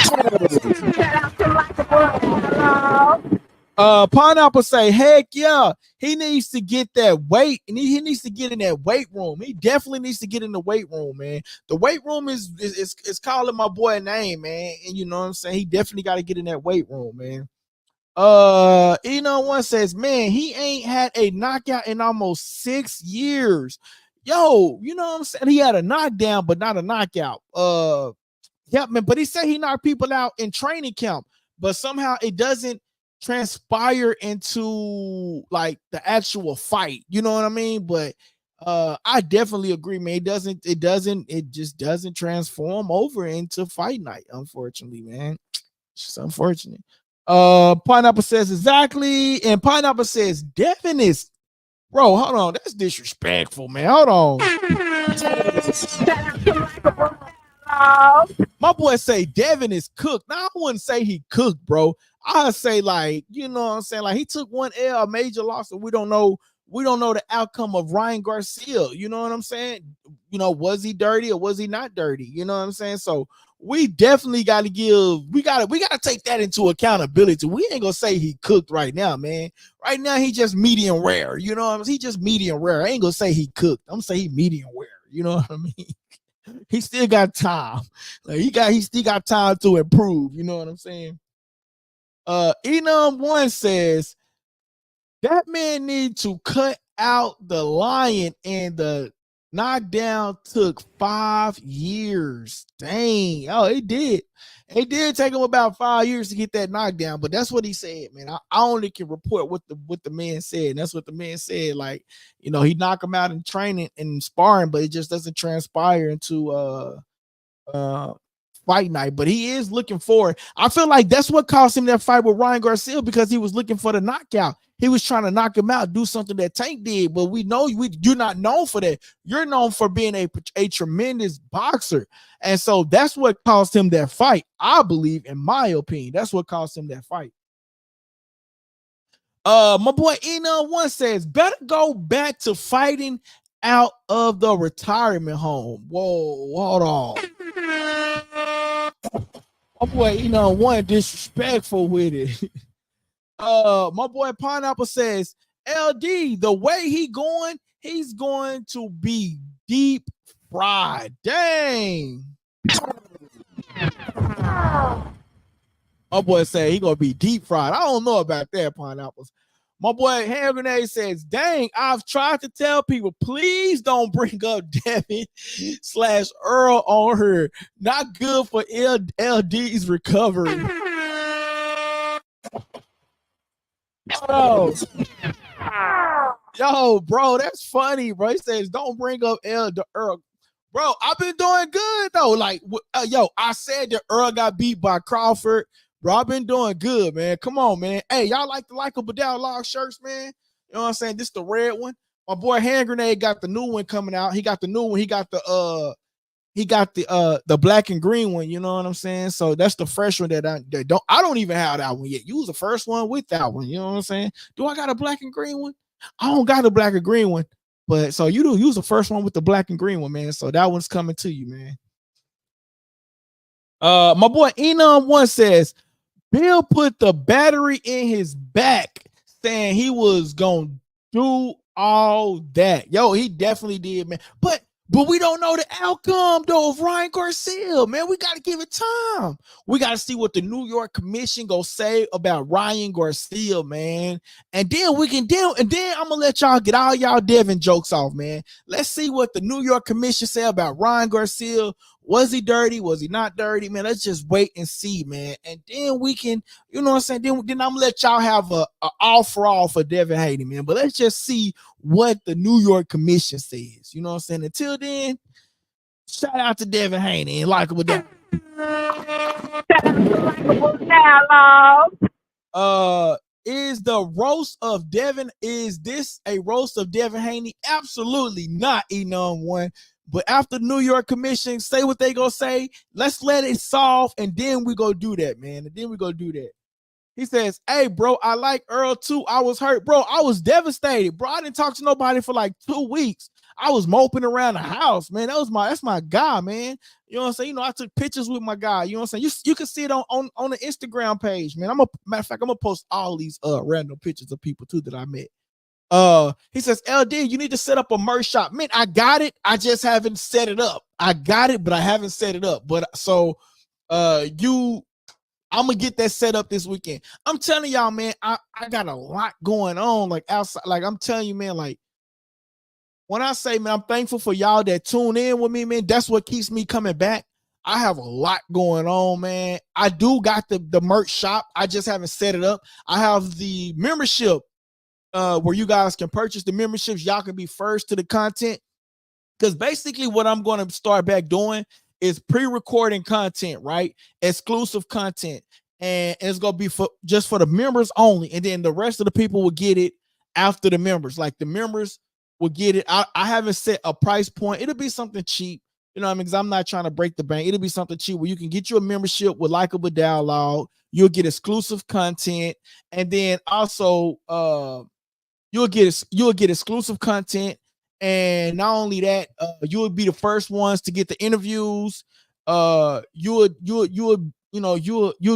[SPEAKER 1] Pineapple say, heck yeah, he needs to get that weight, and he needs to get in that weight room. He definitely needs to get in the weight room, man. The weight room is calling my boy name, man. And you know what I'm saying? He definitely got to get in that weight room, man. One says, man, he ain't had a knockout in almost 6 years. Yo, you know what I'm saying? He had a knockdown, but not a knockout. Yeah, man. But he said he knocked people out in training camp, but somehow it doesn't transpire into like the actual fight. You know what I mean? But I definitely agree, man. It just doesn't transform over into fight night, unfortunately, man. It's just unfortunate. Pineapple says exactly, and Pineapple says Devin is, bro, hold on, that's disrespectful, man. Hold on. My boy say Devin is cooked. Now I wouldn't say he cooked, bro. I'd say, like, you know what I'm saying? Like, he took one L, a major loss, and we don't know the outcome of Ryan Garcia. You know what I'm saying? You know, was he dirty or was he not dirty? You know what I'm saying? So we definitely got to we gotta take that into accountability. We ain't gonna say he cooked right now, man. Right now he just medium rare. You know what I'm saying? He just medium rare. I ain't gonna say he cooked. I'm gonna say he medium rare. You know what I mean? He still got time. Like he still got time to improve. You know what I'm saying? Enum1 says that man need to cut out the lion, and the knockdown took 5 years. Dang. Oh, it did. It did take him about 5 years to get that knockdown, but that's what he said, man. I only can report what the man said. And that's what the man said. Like, you know, he knocked him out in training and sparring, but it just doesn't transpire into fight night. But he is looking forward. I feel like that's what cost him that fight with Ryan Garcia, because he was looking for the knockout. He was trying to knock him out, do something that Tank did, but we know you're not known for that. You're known for being a tremendous boxer. And so that's what cost him that fight. I believe, in my opinion, that's what cost him that fight. My boy Eno1 says, better go back to fighting out of the retirement home. Whoa, hold on. My boy Eno1 disrespectful with it. My boy Pineapple says, LD, the way he's going to be deep fried. Dang. My boy said he gonna be deep fried. I don't know about that, Pineapples. My boy Hand Grenade says, dang, I've tried to tell people, please don't bring up Devin / Earl on her. Not good for LD's recovery. Yo, bro, that's funny, bro. He says, don't bring up Earl. Bro, I've been doing good, though. Like, I said that Earl got beat by Crawford. Bro, I've been doing good, man. Come on, man. Hey, y'all like the likeableDialogue shirts, man? You know what I'm saying? This the red one. My boy Hand Grenade got the new one coming out. He got the new one. He got the black and green one. You know what I'm saying? So that's the fresh one that I don't even have that one yet. You was the first one with that one. You know what I'm saying? Do I got a black and green one? I don't got a black and green one. But so you was the first one with the black and green one, man. So that one's coming to you, man. My boy Enum1 says, Bill put the battery in his back, saying he was gonna do all that. Yo, he definitely did, man. But we don't know the outcome, though, of Ryan Garcia, man. We got to give it time. We got to see what the New York Commission go say about Ryan Garcia, man. And then we can deal. And then I'm going to let y'all get all y'all Devin jokes off, man. Let's see what the New York Commission say about Ryan Garcia. Was he dirty? Was he not dirty, man? Let's just wait and see, man. And then we can, you know what I'm saying? Then I'm going to let y'all have a all for all for Devin Haney, man. But let's just see what the New York Commission says. You know what I'm saying? Until then, shout out to Devin Haney and likeableDialogue. Is the roast of Devin, is this a roast of Devin Haney? Absolutely not, Enum1. But after New York Commission say what they gonna say, let's let it solve, and then we go do that, man. And then we go do that. He says, hey, bro, I like Earl too. I was hurt. Bro, I was devastated. Bro, I didn't talk to nobody for like 2 weeks. I was moping around the house, man. That's my guy, man. You know what I'm saying? You know, I took pictures with my guy. You know what I'm saying? You can see it on the Instagram page, man. Matter of fact, I'm gonna post all these random pictures of people too that I met. He says, LD, you need to set up a merch shop. Man, I got it. I just haven't set it up. I got it, but I haven't set it up. But so I'm gonna get that set up this weekend. I'm telling y'all, man, I got a lot going on, like outside. Like I'm telling you, man, like when I say, man, I'm thankful for y'all that tune in with me, man. That's what keeps me coming back. I have a lot going on, man. I do got the merch shop. I just haven't set it up. I have the membership where you guys can purchase the memberships. Y'all can be first to the content. Because basically what I'm going to start back doing is pre-recording content, right? Exclusive content. And it's going to be just for the members only. And then the rest of the people will get it after the members. Like the members will get it. I haven't set a price point. It'll be something cheap. You know what I mean? Because I'm not trying to break the bank. It'll be something cheap where you can get you a membership with likeableDialogue. You'll get exclusive content. And then also you'll get exclusive content. And not only that, you would be the first ones to get the interviews. You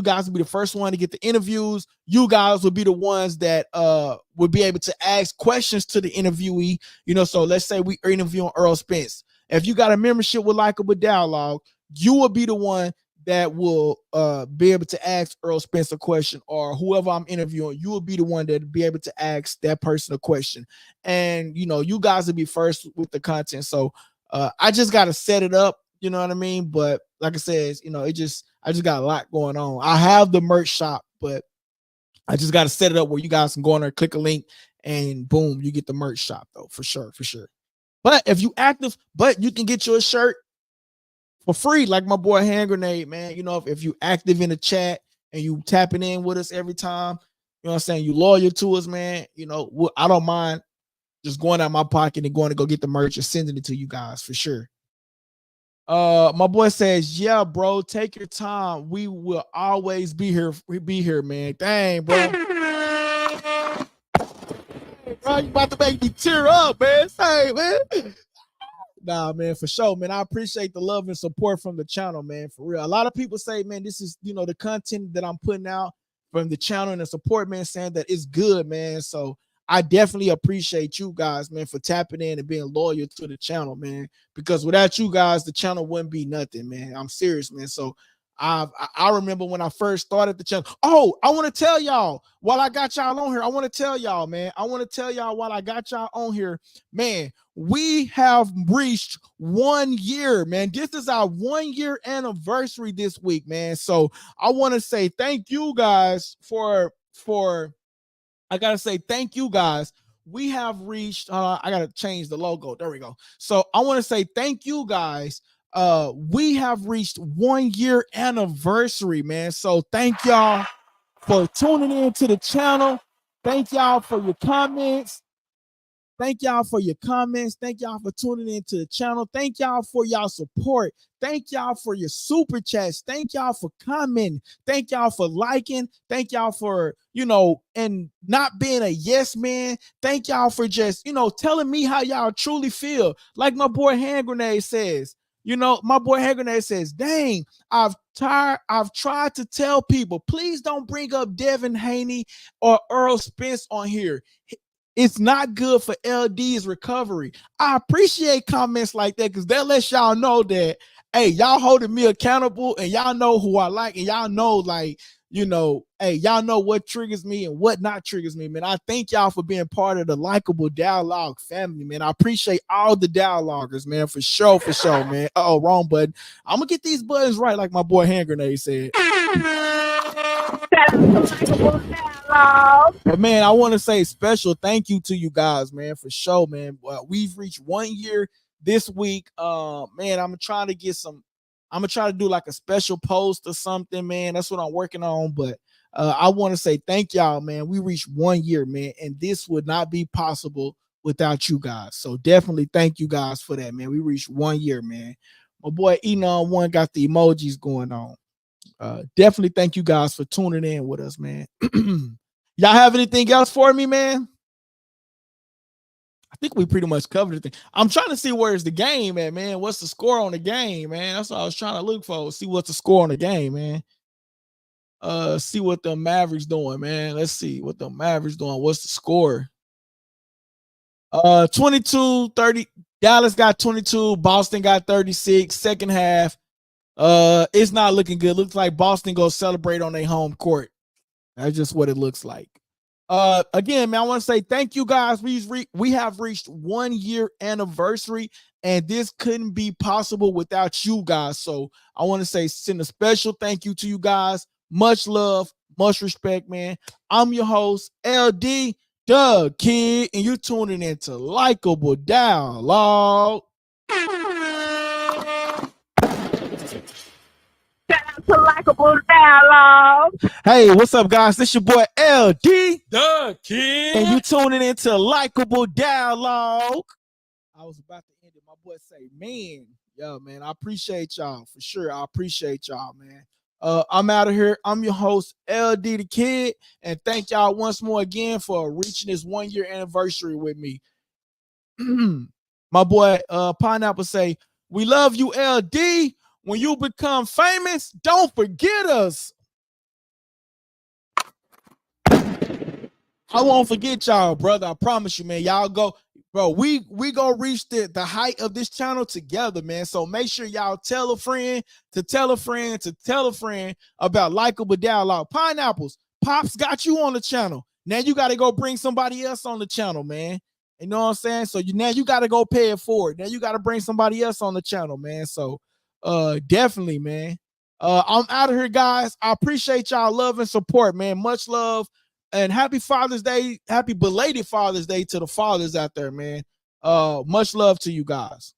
[SPEAKER 1] guys will be the first one to get the interviews. You guys will be the ones that will be able to ask questions to the interviewee. So let's say we are interviewing Earl Spence. If you got a membership with likeableDialogue, you will be the one that will be able to ask Earl Spence a question, or whoever I'm interviewing, you will be the one that will be able to ask that person a question. And, you guys will be first with the content. So I just got to set it up, you know what I mean? But like I said, I just got a lot going on. I have the merch shop, but I just got to set it up where you guys can go on there, click a link, and boom, you get the merch shop though, for sure. But if you active, but you can get your shirt for free, like my boy Hand Grenade, man. If you active in the chat and you tapping in with us every time, you know what I'm saying, you loyal to us, man. I don't mind just going out my pocket and going to go get the merch and sending it to you guys for sure. My boy says, yeah, bro, take your time. We will always be here. We be here, man. Dang, bro. Bro, you about to make me tear up, man. Hey, man. Nah, man, for sure, man. I appreciate the love and support from the channel, man, for real. A lot of people say, man, this is, the content that I'm putting out from the channel and the support, man, saying that it's good, man. So I definitely appreciate you guys, man, for tapping in and being loyal to the channel, man, because without you guys, the channel wouldn't be nothing, man. I'm serious, man. So I remember when I first started the channel. Oh, I want to tell y'all while I got y'all on here. I want to tell y'all, man. While I got y'all on here, man. We have reached 1 year, man. This is our 1 year anniversary this week, man. So I want to say thank you guys for. I gotta say thank you guys. We have reached. I gotta change the logo. There we go. So I want to say thank you guys. We have reached 1 year anniversary, man. So thank y'all for tuning in to the channel. Thank y'all for your comments. Thank y'all for your comments. Thank y'all for tuning into the channel. Thank y'all for y'all support. Thank y'all for your super chats. Thank y'all for commenting. Thank y'all for liking. Thank y'all for, and not being a yes man. Thank y'all for just, telling me how y'all truly feel. Like my boy Hand Grenade says, dang, I've tried to tell people, please don't bring up Devin Haney or Earl Spence on here. It's not good for LD's recovery. I appreciate comments like that because that lets y'all know that, hey, y'all holding me accountable and y'all know who I like and y'all know, like, hey, y'all know what triggers me and what not triggers me, man. I thank y'all for being part of the likeableDialogue family, man. I appreciate all the dialoguers, man, for sure, man. Oh, wrong button. I'm going to get these buttons right like my boy Hand Grenade said. But man, I want to say special thank you to you guys, man, for sure, man. We've reached 1 year this week. Man, I'm try to do like a special post or something, man. That's what I'm working on. But I want to say thank y'all, man. We reached 1 year, man, and this would not be possible without you guys. So definitely thank you guys for that, man. We reached 1 year, man. My boy Enon1 got the emojis going on. Definitely thank you guys for tuning in with us, man. Y'all have anything else for me, man? I think we pretty much covered the thing. I'm trying to see where's the game at, man. What's the score on the game, man? That's what I was trying to look for. See what's the score on the game, man. See what the Mavericks doing, man. Let's see what the Mavericks doing. What's the score? 22-30. Dallas got 22. Boston got 36. Second half. It's not looking good. Looks like Boston goes celebrate on their home court. That's just what it looks like. Again, man, I want to say thank you guys. We have reached 1 year anniversary, And this couldn't be possible without you guys. So I want to send a special thank you to you guys. Much love, much respect, man. I'm your host, LD Doug Kid, and you're tuning into Likeable Dialogue.
[SPEAKER 2] To Likeable Dialogue.
[SPEAKER 1] Hey, what's up, guys? This your boy LD
[SPEAKER 3] The Kid.
[SPEAKER 1] and you tuning into Likeable Dialogue. I was about to end it. My boy say, man, yo, man, I appreciate y'all for sure. I appreciate y'all, man. I'm out of here. I'm your host, LD the Kid, and thank y'all once more again for reaching this 1 year anniversary with me. My boy Pineapple say, we love you, LD. When you become famous, don't forget us. I won't forget y'all, brother. I promise you, man. Y'all go, bro. We gonna reach the height of this channel together, man. So make sure y'all tell a friend to tell a friend to tell a friend about Likeable Dialogue. Pineapples, Pops got you on the channel. Now you got to go bring somebody else on the channel, man. You know what I'm saying? So now you got to go pay it forward. Now you got to bring somebody else on the channel, man. So definitely, man. I'm out of here, guys. I appreciate y'all love and support, man. Much love. And happy Father's Day, happy belated Father's Day to the fathers out there, man. Much love to you guys.